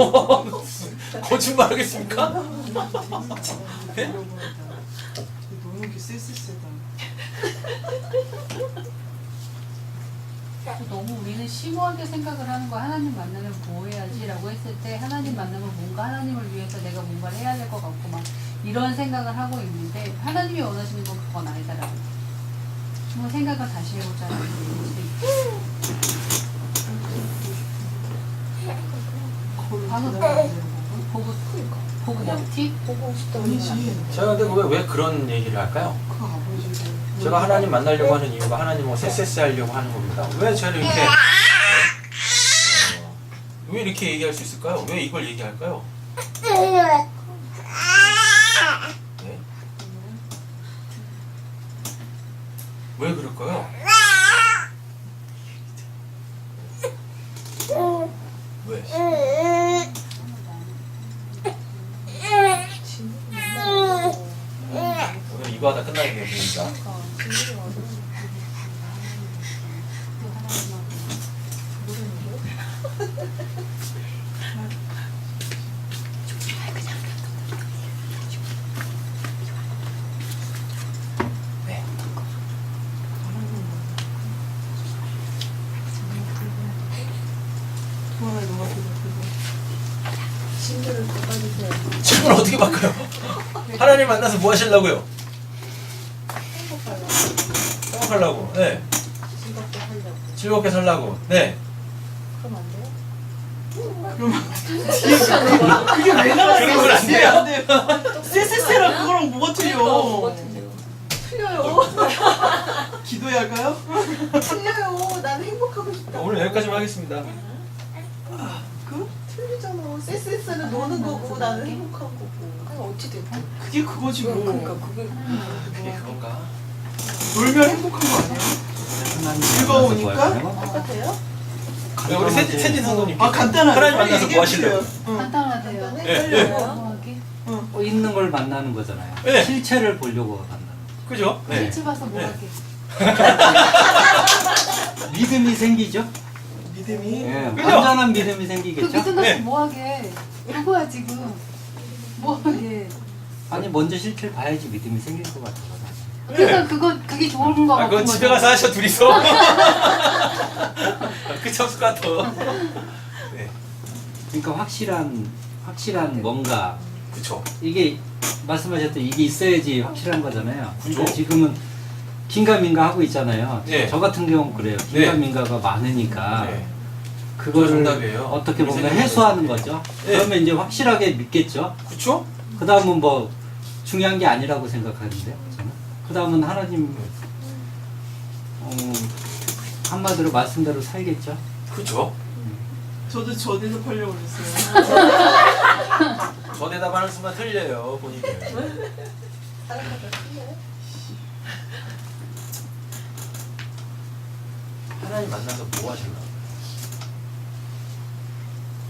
거짓말 하겠습니까? 네? 노는 게 쎄쎄쎄다. 너무 우리는 심오하게 생각을 하는 거야. 하나님 만나면 뭐 해야지라고 했을 때 하나님 만나면 뭔가 하나님을 위해서 내가 뭔가를 해야 될 것 같고 막 이런 생각을 하고 있는데 하나님이 원하시는 건 그건 아니다라고. 한번 생각을 다시 해보자라는 얘기지. 방금 보고 먹튀? 아니지. 제가 근데 왜 그런 얘기를 할까요? 그 아버지가. 제가 하나님 만나려고 하는 이유가 하나님 뭐 쎄쎄쎄 하려고 하는 겁니다. 왜 저를 이렇게 왜 이렇게 얘기할 수 있을까요? 왜 이걸 얘기할까요? 네? 왜 그럴까요? 왜? 오늘 이거 하다 끝나겠습니다. 네. 그만해 너가 그거. 친구를 바꿔주세요. 질문 어떻게 바꿔요? 하나님 만나서 뭐 하시려고요? 행복하려고. 네. 즐겁게 하려고. 즐겁게 살라고. 네. 그럼 안 돼요? 그게 왜 나갔어? 그러면 안 돼요? 안 돼요. 쎄쎄쎄랑 그거랑 뭐가 틀려? 틀려요. 기도해야 할까요? 틀려요. 난 행복하고 싶다. 오늘 여기까지만 하겠습니다. 그? 틀리잖아. 쎄쎄쎄는 노는 거고 나는 행복한 거고. 아니 어찌 됐든. 그게 그거지 뭐. 그게 그게 그건가? 놀면 행복한 거 아니야? 즐거우니까? 똑같아요? 네, 우리 세진 성도님. 아 간단하게. 하나님 만나서 뭐 하실래요? 간단하대요. 네. 뭐하게? 있는 걸 만나는 거잖아요. 네. 실체를 보려고 만나는 거. 그죠? 네. 일찍 와서 뭐하게? 믿음이 생기죠? 믿음이. 예, 그죠? 완전한 믿음이 그 생기겠죠? 믿음 가서 네. 뭐하게? 그거야 지금. 뭐하게? 아니 먼저 실체를 봐야지 믿음이 생길 것 같아요. 그래서 그게 좋은 거 아, 같은 그건 집에 가서 하셔, 둘이서. 끝이 없을 것 같아. 네. 그러니까 확실한 뭔가 그쵸. 이게 말씀하셨던 이게 있어야지 확실한 거잖아요. 그죠. 근데 지금은 긴가민가 하고 있잖아요. 네. 저 같은 경우는 그래요. 긴가민가가 많으니까 네. 그거를 정답이에요. 어떻게 우리 보면 생각은. 해소하는 거죠. 네. 그러면 이제 확실하게 믿겠죠. 그쵸? 그 다음은 뭐 중요한 게 아니라고 생각하는데요. 저는. 그 다음은 하나님 한마디로 말씀대로 살겠죠. 그쵸. 저도 저 대답하려고 그랬어요. 저 대답하는 순간 틀려요, 본인이. 하나님 만나서 뭐 하실라고?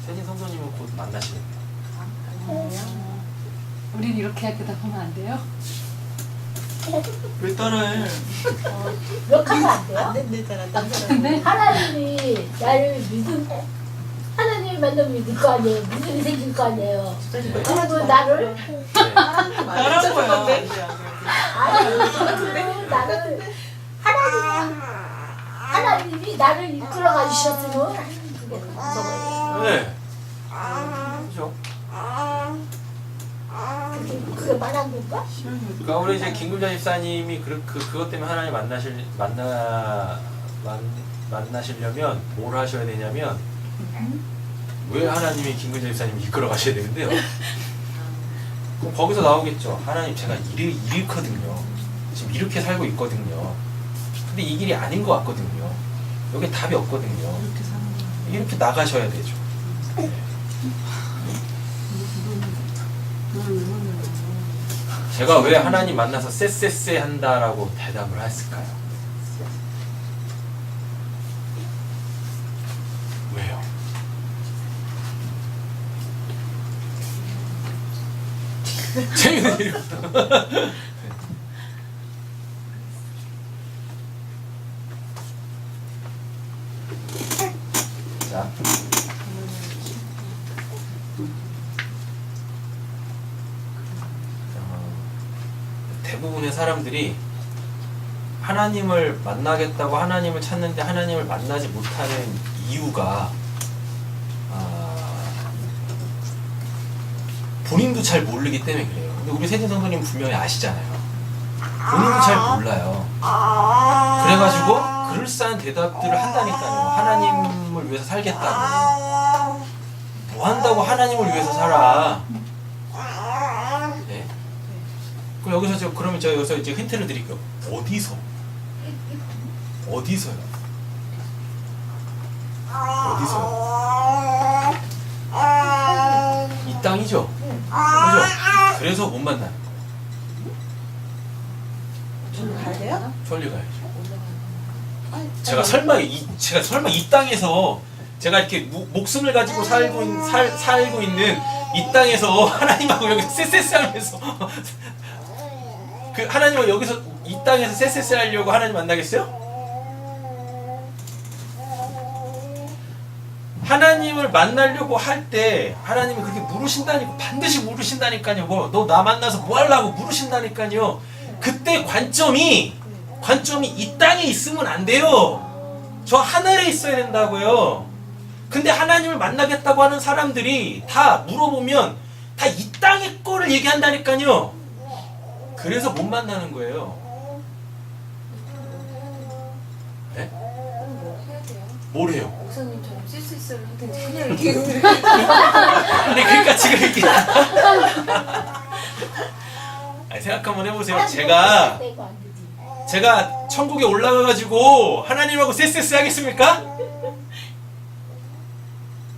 세진 성도님은 곧 만나시겠네요. 우린 이렇게 대답하면 안 돼요? 왜 따라해? 그렇게 하면 안 돼요? 근데 하나님이 나를 하나님을 만나면 믿을 거 아니에요. 믿음이 생길 거 아니에요. 그리고 나를 네. 따라한 거야. 안 돼, 안 돼. 그리고 나를 하나님이 나를 이끌어가 주셨으면 그게 무서워요. 네. 그죠? 그게 말한 건가? 그러니까 우리 이제 김금자 집사님이 그것 때문에 하나님 만나시려면 뭘 하셔야 되냐면 왜 하나님이 김금자 집사님을 이끌어 가셔야 되는데요. 그럼 거기서 나오겠죠. 하나님 제가 이렇거든요. 지금 이렇게 살고 있거든요. 근데 이 길이 아닌 것 같거든요. 여기 답이 없거든요. 이렇게 사는 거야. 이렇게 나가셔야 되죠. 널왜 만나요? 제가 왜 하나님 만나서 쎄쎄쎄 한다라고 대답을 했을까요? 재밌는 이름. 자. 대부분의 사람들이 하나님을 만나겠다고 하나님을 찾는데 하나님을 만나지 못하는 이유가 본인도 잘 모르기 때문에 그래요. 근데 우리 세진 성도님 분명히 아시잖아요. 본인도 잘 몰라요. 그래가지고 그럴싸한 대답들을 한다니까요. 하나님을 위해서 살겠다고. 뭐 한다고 하나님을 위해서 살아. 네. 그럼 여기서 그러면 제가 여기서 이제 힌트를 드릴게요. 어디서? 어디서요? 어디서요? 이 땅이죠? 그죠? 그래서 못 만나는 거예요. 저는 가야 돼요? 천리 가야죠. 제가 설마 이 땅에서 제가 이렇게 목숨을 가지고 살고 있는 이 땅에서 하나님하고 여기서 쎄쎄쎄 하면서 그 하나님하고 여기서 이 땅에서 쎄쎄쎄 하려고 하나님 만나겠어요? 하나님을 만나려고 할 때 하나님이 그렇게 물으신다니까, 반드시 물으신다니까요. 너 나 만나서 뭐 하려고 물으신다니까요. 그때 관점이 이 땅에 있으면 안 돼요. 저 하늘에 있어야 된다고요. 근데 하나님을 만나겠다고 하는 사람들이 다 물어보면 다 이 땅의 거를 얘기한다니까요. 그래서 못 만나는 거예요. 네? 해야 돼요. 뭘 해요? 목사님처럼 쓸쓸쓸 하든지 그냥 이렇게 아니 그러니까 지금 이렇게 아니, 생각 한번 해보세요. 제가 천국에 올라가가지고 하나님하고 쎄쎄쎄 하겠습니까?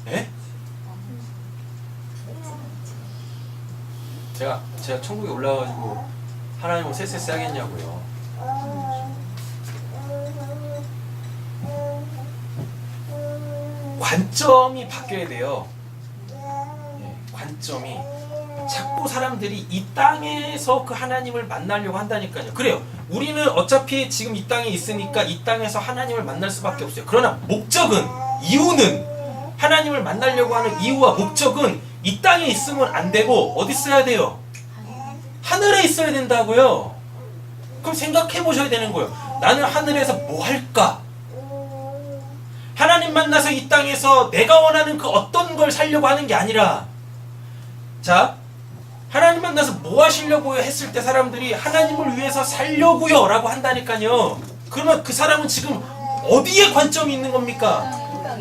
예? 제가 천국에 올라가가지고 하나님하고 쎄쎄쎄 하겠냐고요. 관점이 바뀌어야 돼요. 예, 관점이. 자꾸 사람들이 이 땅에서 그 하나님을 만나려고 한다니까요. 그래요. 우리는 어차피 지금 이 땅에 있으니까 이 땅에서 하나님을 만날 수밖에 없어요. 그러나 목적은, 이유는, 하나님을 만나려고 하는 이유와 목적은 이 땅에 있으면 안 되고 어디 있어야 돼요? 하늘에 있어야 된다고요. 그럼 생각해 보셔야 되는 거예요. 나는 하늘에서 뭐 할까? 하나님 만나서 이 땅에서 내가 원하는 그 어떤 걸 살려고 하는 게 아니라, 자, 하나님 만나서 뭐 하시려고 했을 때 사람들이 하나님을 위해서 살려고요 라고 한다니까요. 그러면 그 사람은 지금 어디에 관점이 있는 겁니까?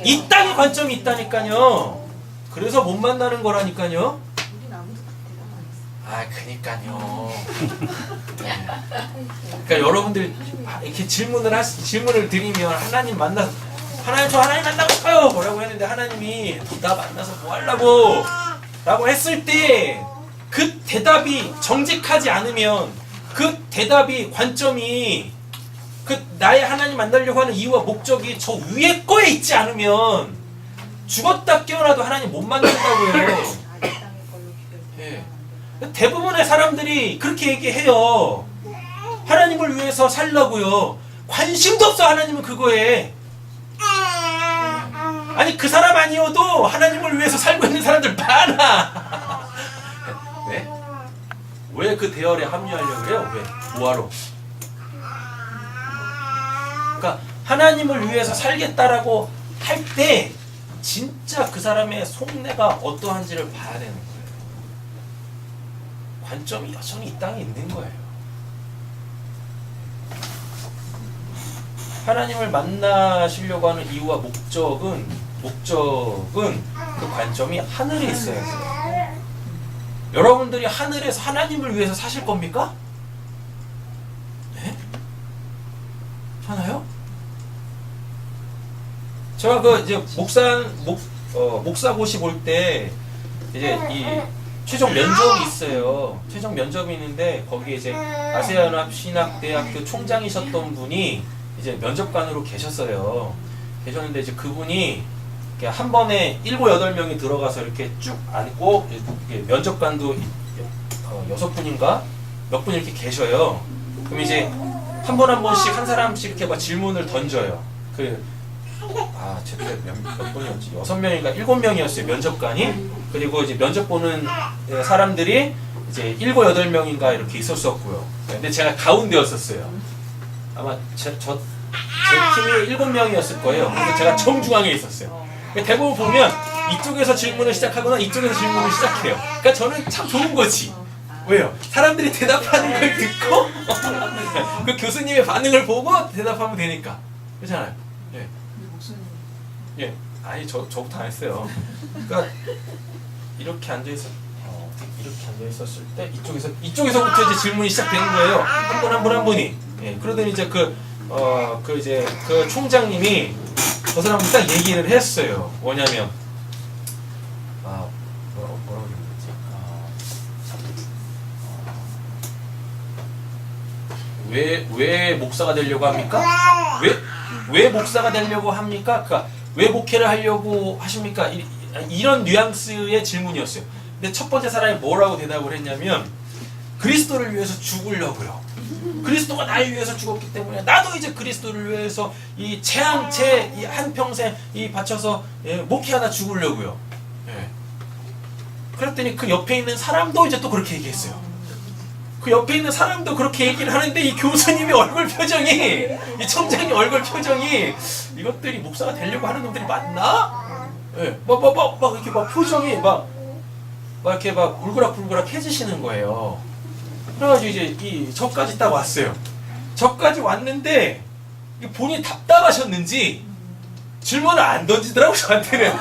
이 땅에 관점이 있다니까요. 그래서 못 만나는 거라니까요. 우린 아무도 아, 그니까요. 그러니까 여러분들 이렇게 질문을 드리면 하나님 만나서 하나님 저 하나님 만나고 싶어요 뭐라고 했는데 하나님이 나 만나서 뭐 하려고 라고 했을 때 그 대답이 정직하지 않으면, 그 대답이 관점이 그 나의 하나님 만나려고 하는 이유와 목적이 저 위에 거에 있지 않으면 죽었다 깨어나도 하나님 못 만난다고요. 예. 대부분의 사람들이 그렇게 얘기해요. 하나님을 위해서 살려고요. 관심도 없어 하나님은 그거에. 아니 그 사람 아니어도 하나님을 위해서 살고 있는 사람들 많아. 네? 왜 그 대열에 합류하려고 그래요? 왜? 뭐하러? 그러니까 하나님을 위해서 살겠다라고 할 때 진짜 그 사람의 속내가 어떠한지를 봐야 되는 거예요. 관점이 여전히 이 땅에 있는 거예요. 하나님을 만나시려고 하는 이유와 목적은 그 관점이 하늘에 있어야 돼요. 여러분들이 하늘에서 하나님을 위해서 사실 겁니까? 네? 하나요? 제가 그 이제 목사고시 볼 때 이제 이 최종 면접이 있어요. 최종 면접이 있는데 거기에 이제 아세아연합 신학대학교 총장이셨던 분이 이제 면접관으로 계셨어요. 계셨는데 이제 그분이 한 번에 7, 8명이 들어가서 이렇게 쭉 앉고 면접관도 6분인가 몇 분 이렇게 계셔요. 그럼 이제 한 번 한 번씩 한 사람씩 이렇게 막 질문을 던져요. 제 때 몇 분이었지? 6명인가 7명이었어요 면접관이. 그리고 이제 면접 보는 사람들이 이제 7, 8명인가 이렇게 있었었고요. 근데 제가 가운데였었어요. 아마 제 팀이 7명이었을 거예요. 그래서 제가 정중앙에 있었어요. 대부분 보면 이쪽에서 질문을 시작하거나 이쪽에서 질문을 시작해요. 그러니까 저는 참 좋은 거지. 왜요? 사람들이 대답하는 걸 듣고 그 교수님의 반응을 보고 대답하면 되니까. 그렇잖아요. 예. 목사님. 예. 아니 저부터 안 했어요. 그러니까 이렇게 앉아 있었을 때 이쪽에서부터 이제 질문이 시작되는 거예요. 한 분 한 분이. 예. 그러더니 이제 그 총장님이 저 사람한테 딱 얘기를 했어요. 뭐냐면 뭐라고 얘기했지? 왜 목사가 되려고 합니까? 왜 목사가 되려고 합니까? 그러니까 왜 목회를 하려고 하십니까? 이런 뉘앙스의 질문이었어요. 근데 첫 번째 사람이 뭐라고 대답을 했냐면 그리스도를 위해서 죽으려고요. 그리스도가 나를 위해서 죽었기 때문에 나도 이제 그리스도를 위해서 이 한평생 바쳐서 목회 하나 죽으려고요. 예. 그랬더니 그 옆에 있는 사람도 이제 또 그렇게 얘기했어요. 그 옆에 있는 사람도 그렇게 얘기를 하는데 이 교수님의 얼굴 표정이, 이 총장의 얼굴 표정이 이것들이 목사가 되려고 하는 놈들이 맞나? 예. 막 이렇게 막 표정이 막 이렇게 막 울그락불그락 해지시는 거예요. 그래가지고 이제 저까지 딱 왔어요. 저까지 왔는데 본인이 답답하셨는지 질문을 안 던지더라고 저한테는.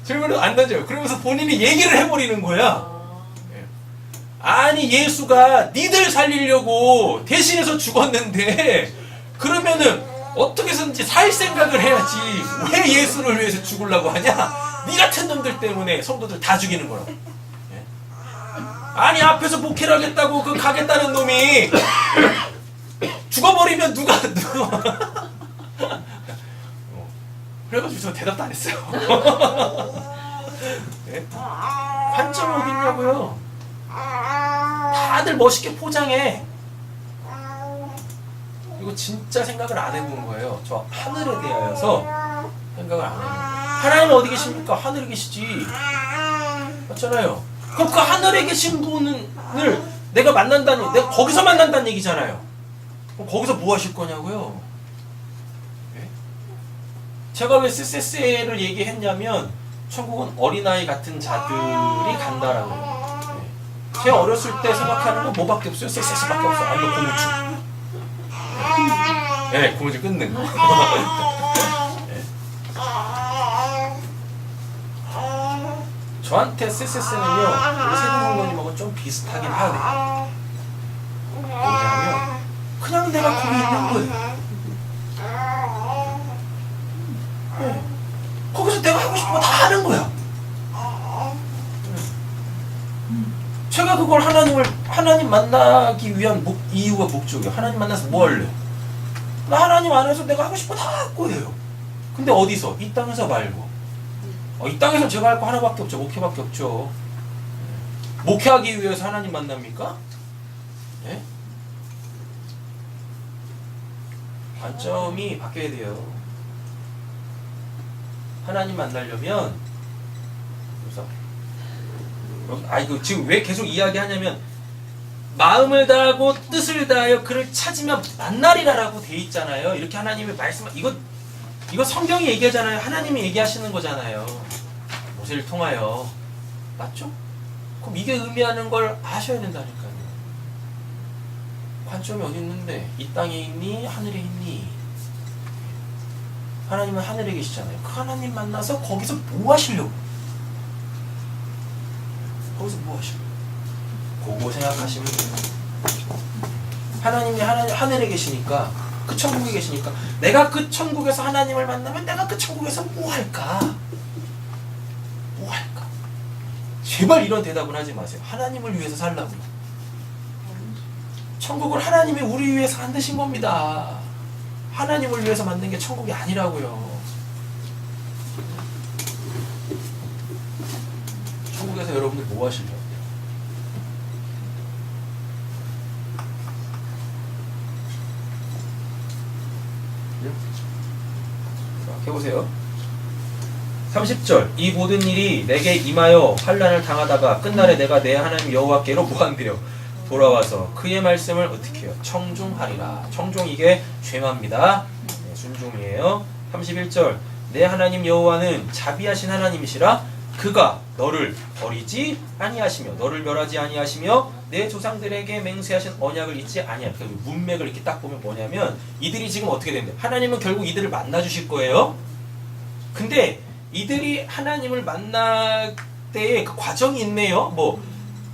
질문을 안 던져요. 그러면서 본인이 얘기를 해버리는 거야. 아니 예수가 니들 살리려고 대신해서 죽었는데 그러면은 어떻게 해서든지 살 생각을 해야지 왜 예수를 위해서 죽으려고 하냐? 니 같은 놈들 때문에 성도들 다 죽이는 거라고. 아니 앞에서 목회를 하겠다고 가겠다는 놈이 죽어버리면 누가 그래가지고 저 대답도 안 했어요. 네? 관점이 어딨냐고요. 다들 멋있게 포장해. 이거 진짜 생각을 안 해본 거예요. 저 하늘에 대하여서 생각을 안 해본 거예요. 하나님은 어디 계십니까? 하늘에 계시지. 맞잖아요. 그럼 그 하늘에 계신 분을 내가 내가 거기서 만난다는 얘기잖아요. 그럼 거기서 뭐 하실 거냐고요? 네? 제가 왜 SSL을 얘기했냐면 천국은 어린아이 같은 자들이 간다라고. 네. 제가 어렸을 때 생각하는 건 뭐밖에 없어요? SS밖에 없어. 아니면 고무줄. 네, 고무줄 끊는 거. 저한테 SS는요, 우리 세종장로님하고 좀 비슷하긴 하네. 뭐냐면, 그냥 내가 거기 있는 거예요. 네. 거기서 내가 하고 싶은 거 다 하는 거야. 제가 그걸 하나님 만나기 위한 이유가 목적이에요. 하나님 만나서 뭐 할래? 나 하나님 안에서 내가 하고 싶은 거 다 할 거예요. 근데 어디서? 이 땅에서 말고. 이 땅에서 제가 할 거 하나밖에 없죠. 목회밖에 없죠. 목회하기 위해서 하나님 만납니까? 네? 관점이 바뀌어야 돼요. 하나님 만나려면 이거 지금 왜 계속 이야기하냐면 마음을 다하고 뜻을 다하여 그를 찾으면 만나리라라고 돼 있잖아요. 이렇게 하나님의 말씀 이거 성경이 얘기하잖아요. 하나님이 얘기하시는 거잖아요. 모세를 통하여. 맞죠? 그럼 이게 의미하는 걸 아셔야 된다니까요. 관점이 어디 있는데 이 땅에 있니? 하늘에 있니? 하나님은 하늘에 계시잖아요. 그 하나님 만나서 거기서 뭐 하시려고? 거기서 뭐 하시려고? 그거 생각하시면 돼요. 하나님이 하늘에 계시니까 그 천국에 계시니까 내가 그 천국에서 하나님을 만나면 내가 그 천국에서 뭐 할까? 뭐 할까? 제발 이런 대답은 하지 마세요. 하나님을 위해서 살라고. 천국을 하나님이 우리 위해서 만드신 겁니다. 하나님을 위해서 만든 게 천국이 아니라고요. 천국은 속에서 여러분들 뭐 하시려고? 해보세요. 30절 이 모든 일이 내게 임하여 환난을 당하다가 끝날에 내가 내 하나님 여호와께로 무한되어 돌아와서 그의 말씀을 어떻게 해요? 청중하리라. 청중 이게 죄마입니다. 네, 순종이에요. 31절 내 하나님 여호와는 자비하신 하나님이시라 그가 너를 버리지 아니하시며 너를 멸하지 아니하시며 내 조상들에게 맹세하신 언약을 잊지 아니하리라. 그러니까 문맥을 이렇게 딱 보면 뭐냐면 이들이 지금 어떻게 된대요? 하나님은 결국 이들을 만나 주실 거예요. 근데 이들이 하나님을 만날 때의 그 과정이 있네요. 뭐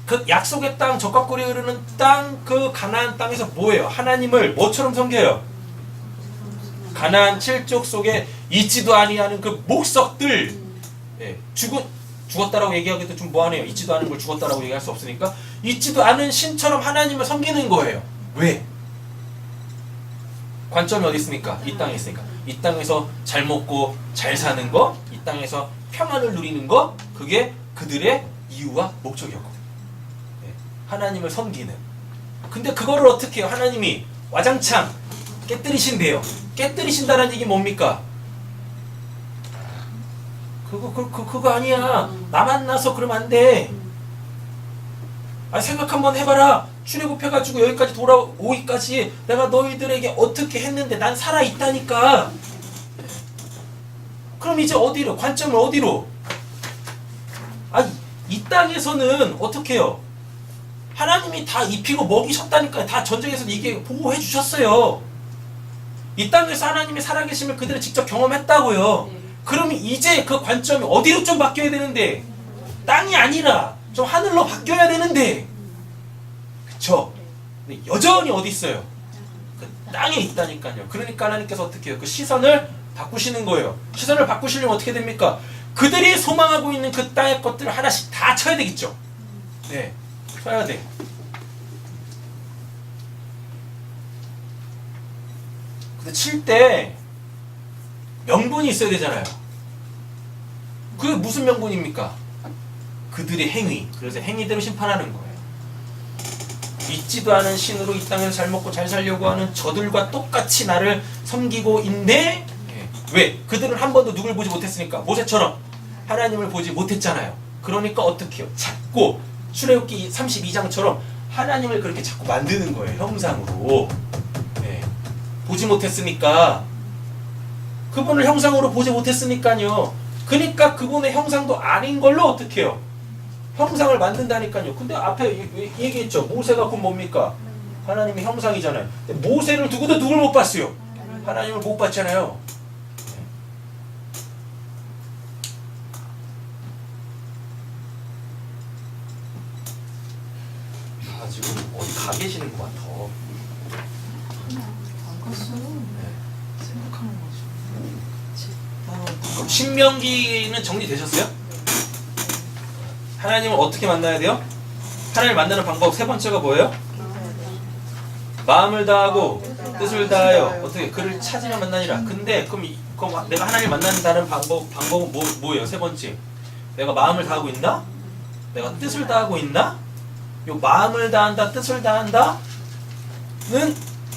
그 약속의 땅, 적과 꿀이 흐르는 땅, 그 가나안 땅에서 뭐예요? 하나님을 뭐처럼 섬겨요? 가나안 7족 속에 있지도 아니하는 그 목석들. 예, 죽었다라고 얘기하기도 좀 뭐하네요. 있지도 않은 걸 죽었다라고 얘기할 수 없으니까 있지도 않은 신처럼 하나님을 섬기는 거예요. 왜? 관점이 어디 있습니까? 이 땅에 있으니까. 이 땅에서 잘 먹고 잘 사는 거, 이 땅에서 평안을 누리는 거, 그게 그들의 이유와 목적이었고, 네. 하나님을 섬기는. 근데 그거를 어떻게 해요? 하나님이 와장창 깨뜨리신대요. 깨뜨리신다는 얘기 뭡니까? 그거 아니야. 나 만나서 그러면 안 돼. 생각 한번 해봐라. 출애굽해가지고 여기까지 돌아오기까지 내가 너희들에게 어떻게 했는데 난 살아있다니까. 그럼 이제 어디로? 관점을 어디로? 이 땅에서는 어떻게 해요? 하나님이 다 입히고 먹이셨다니까요. 다 전쟁에서 이게 보호해 주셨어요. 이 땅에서 하나님의 살아계심을 그들이 직접 경험했다고요. 그러면 이제 그 관점이 어디로 좀 바뀌어야 되는데, 땅이 아니라 좀 하늘로 바뀌어야 되는데, 그쵸? 근데 여전히 어디 있어요? 그 땅에 있다니까요. 그러니까 하나님께서 어떻게 해요? 그 시선을 바꾸시는 거예요. 시선을 바꾸시려면 어떻게 됩니까? 그들이 소망하고 있는 그 땅의 것들을 하나씩 다 쳐야 되겠죠. 네, 쳐야 돼. 근데 칠 때 명분이 있어야 되잖아요. 그게 무슨 명분입니까? 그들의 행위. 그래서 행위대로 심판하는 거예요. 있지도 않은 신으로 이 땅에서 잘 먹고 잘 살려고 하는 저들과 똑같이 나를 섬기고 있네. 왜? 그들은 한 번도 누굴 보지 못했으니까. 모세처럼 하나님을 보지 못했잖아요. 그러니까 어떻게 해요? 자꾸 출애굽기 32장처럼 하나님을 그렇게 자꾸 만드는 거예요. 형상으로. 네. 보지 못했으니까. 그분을 형상으로 보지 못했으니까요. 그러니까 그분의 형상도 아닌 걸로 어떻게 해요? 형상을 만든다니까요. 근데 앞에 얘기했죠. 모세가 곧 뭡니까? 하나님의 형상이잖아요. 근데 모세를 두고도 누굴 못 봤어요? 하나님을 못 봤잖아요. 지금 어디 가 계시는 것 같아. 안 갔어. 생각하는 거지. 그럼 신명기는 정리되셨어요? 하나님을 어떻게 만나야 돼요? 하나님을 만나는 방법 세 번째가 뭐예요? 마음을 다하고 뜻을 다하여 어떻게 그를 찾으며 만나니라. 근데 그럼 내가 하나님을 만나는 다른 방법은 뭐예요? 세 번째, 내가 마음을 다하고 있나? 내가 뜻을 다하고 있나? 요 마음을 다한다, 뜻을 다한다는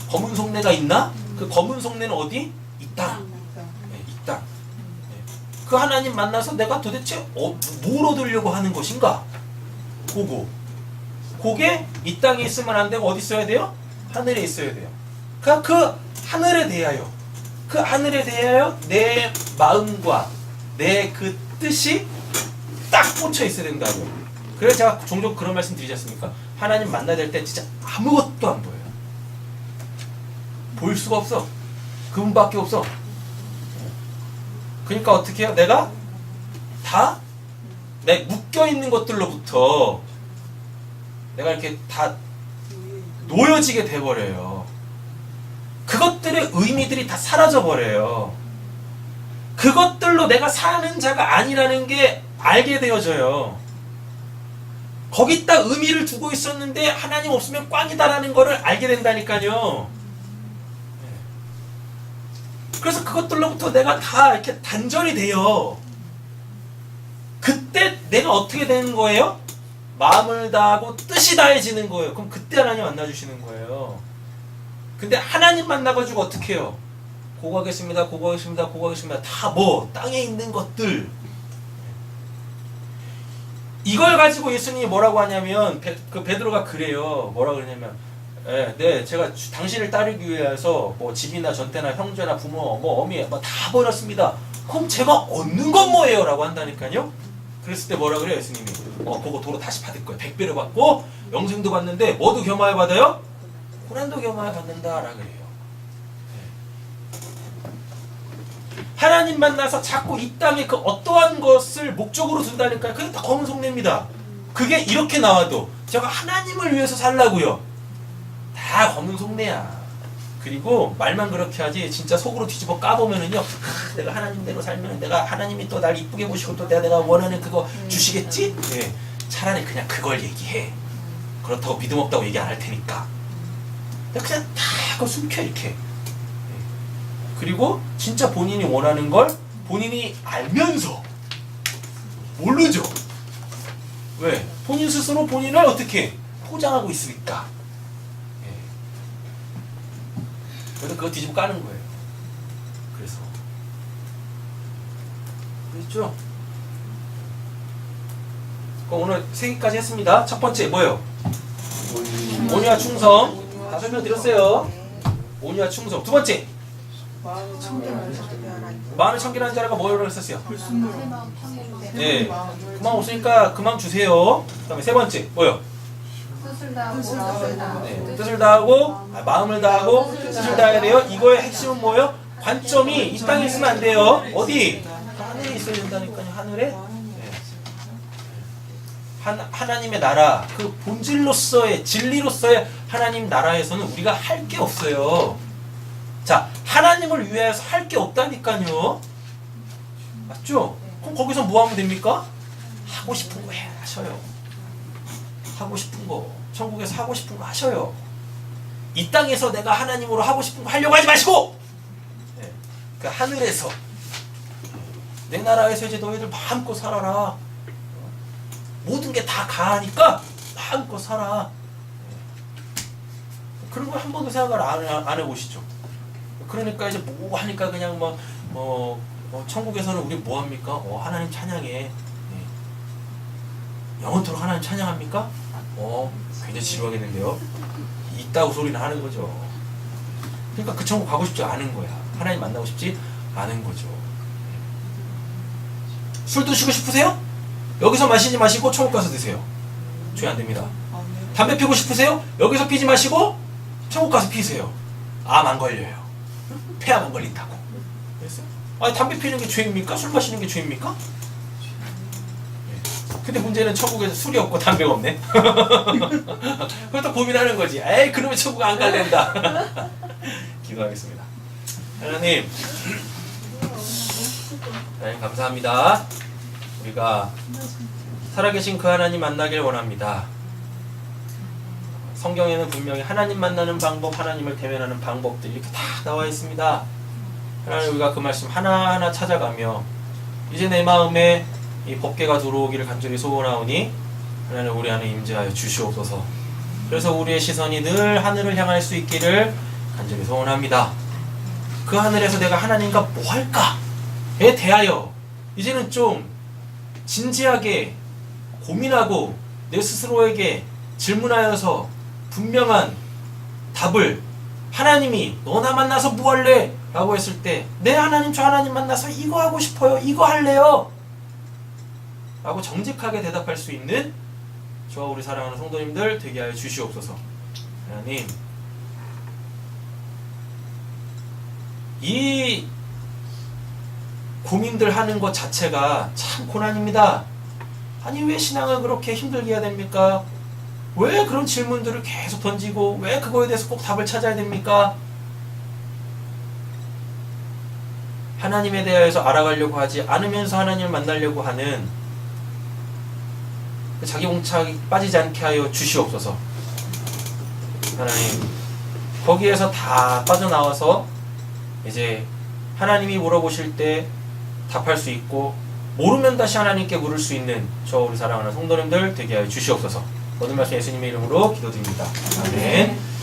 검은 속내가 있나? 그 검은 속내는 어디? 이 땅. 네, 이 땅. 네. 그 하나님 만나서 내가 도대체 뭘 얻으려고 하는 것인가? 그게 이 땅에 있으면 안 되고 어디 있어야 돼요? 하늘에 있어야 돼요. 그러니까 그 하늘에 대하여 내 마음과 내 그 뜻이 딱 꽂혀 있어야 된다고요. 그래서 제가 종종 그런 말씀 드리지 않습니까? 하나님 만나야 될 때 진짜 아무것도 안 보여요. 보일 수가 없어. 그분밖에 없어. 그러니까 어떻게 해요? 내가 다 내 묶여있는 것들로부터 내가 이렇게 다 놓여지게 돼버려요. 그것들의 의미들이 다 사라져버려요. 그것들로 내가 사는 자가 아니라는 게 알게 되어져요. 거기다 의미를 두고 있었는데 하나님 없으면 꽝이다라는 거를 알게 된다니까요. 그래서 그것들로부터 내가 다 이렇게 단절이 돼요. 그때 내가 어떻게 되는 거예요? 마음을 다하고 뜻이 다해지는 거예요. 그럼 그때 하나님 만나주시는 거예요. 근데 하나님 만나가지고 어떻게 해요? 고고하겠습니다. 고고하겠습니다. 고고하겠습니다. 다 뭐? 땅에 있는 것들. 이걸 가지고 예수님이 뭐라고 하냐면 베드로가 그래요. 뭐라 그러냐면 네, 제가 당신을 따르기 위해서 뭐 집이나 전태나 형제나 부모, 뭐 어미 뭐 다 버렸습니다. 그럼 제가 얻는 건 뭐예요? 라고 한다니까요. 그랬을 때 뭐라 그래요? 예수님이 그거 도로 다시 받을 거예요. 100배를 받고 영생도 받는데 뭐도 겸하여 받아요? 고난도 겸하여 받는다 라 그래요. 하나님 만나서 자꾸 이 땅에 그 어떠한 것을 목적으로 둔다니까요. 그게 다 검은 속내입니다. 그게 이렇게 나와도 제가 하나님을 위해서 살라고요. 다 검은 속내야. 그리고 말만 그렇게 하지 진짜 속으로 뒤집어 까보면은요, 내가 하나님대로 살면 내가 하나님이 또 날 이쁘게 보시고 또 내가 원하는 그거 주시겠지? 네. 차라리 그냥 그걸 얘기해. 그렇다고 믿음 없다고 얘기 안 할 테니까. 그냥 다 그거 숨겨 이렇게. 그리고 진짜 본인이 원하는 걸 본인이 알면서 모르죠. 왜? 본인 스스로 본인을 어떻게 포장하고 있으니까. 그래서 그거 뒤집어 까는 거예요. 그래서 그랬죠? 그럼 오늘 3개까지 했습니다. 첫 번째 뭐예요? 온유와 충성. 다 설명드렸어요. 온유와 충성. 두 번째, 마음을 청결하게 하라. 마음을 청결한 자라가 뭐라고 했었어요? 불순물. 내 마음 평해주세요. 네. 그 마음 없으니까 그 마음 주세요. 그 다음에 세 번째 뭐예요? 뜻을 다하고 마음을 다하고. 네. 뜻을 다하고 마음을 다하고 뜻을 다해야 돼요. 이거의 핵심은 뭐예요? 관점이 이 땅에 있으면 안 돼요. 어디? 하늘에 있어야 된다니까요. 하늘에. 네. 하나님의 나라, 그 본질로서의 진리로서의 하나님 나라에서는 우리가 할 게 없어요. 자, 하나님을 위해서 할 게 없다니까요. 맞죠? 그럼 거기서 뭐 하면 됩니까? 하고 싶은 거 하셔요. 하고 싶은 거, 천국에서 하고 싶은 거 하셔요. 이 땅에서 내가 하나님으로 하고 싶은 거 하려고 하지 마시고, 네. 그 하늘에서 내 나라에서 이제 너희들 마음껏 살아라. 모든 게 다 가하니까 마음껏 살아. 그런 걸 한 번도 생각을 안 해보시죠. 그러니까 이제 뭐 하니까 그냥 천국에서는 우리 뭐 합니까? 하나님 찬양해. 네. 영원토록 하나님 찬양합니까? 굉장히 지루하겠는데요. 있다고 소리는 하는 거죠. 그러니까 그 천국 가고 싶지 않은 거야. 하나님 만나고 싶지 않은 거죠. 술 드시고 싶으세요? 여기서 마시지 마시고 천국 가서 드세요. 죄 안 됩니다. 담배 피우고 싶으세요? 여기서 피지 마시고 천국 가서 피세요. 암 안 걸려요. 폐암 안 걸린다고. 됐어요? 아니, 담배 피우는 게 죄입니까? 술 마시는 게 죄입니까? 근데 문제는 천국에서 술이 없고 담배가 없네. 그것도 고민하는 거지. 에이, 그러면 천국 안 갈랜다. 기도하겠습니다. 하나님, 감사합니다. 우리가 살아계신 그 하나님 만나길 원합니다. 성경에는 분명히 하나님 만나는 방법, 하나님을 대면하는 방법들이 이렇게 다 나와 있습니다. 하나님, 우리가 그 말씀 하나하나 찾아가며 이제 내 마음에 이 법궤가 들어오기를 간절히 소원하오니 하나님 우리 안에 임재하여 주시옵소서. 그래서 우리의 시선이 늘 하늘을 향할 수 있기를 간절히 소원합니다. 그 하늘에서 내가 하나님과 뭐 할까에 대하여 이제는 좀 진지하게 고민하고 내 스스로에게 질문하여서 분명한 답을, 하나님이 너 나 만나서 뭐 할래? 라고 했을 때 네 하나님, 저 하나님 만나서 이거 하고 싶어요, 이거 할래요 라고 정직하게 대답할 수 있는 저와 우리 사랑하는 성도님들 되게 하여 주시옵소서. 하나님, 이 고민들 하는 것 자체가 참 고난입니다. 아니, 왜 신앙을 그렇게 힘들게 해야 됩니까? 왜 그런 질문들을 계속 던지고 왜 그거에 대해서 꼭 답을 찾아야 됩니까? 하나님에 대해서 알아가려고 하지 않으면서 하나님을 만나려고 하는 그 자기 공착이 빠지지 않게 하여 주시옵소서. 하나님, 거기에서 다 빠져나와서 이제 하나님이 물어보실 때 답할 수 있고 모르면 다시 하나님께 물을 수 있는 저 우리 사랑하는 성도님들 되게 하여 주시옵소서. 모든 말씀 예수님의 이름으로 기도드립니다. 아멘.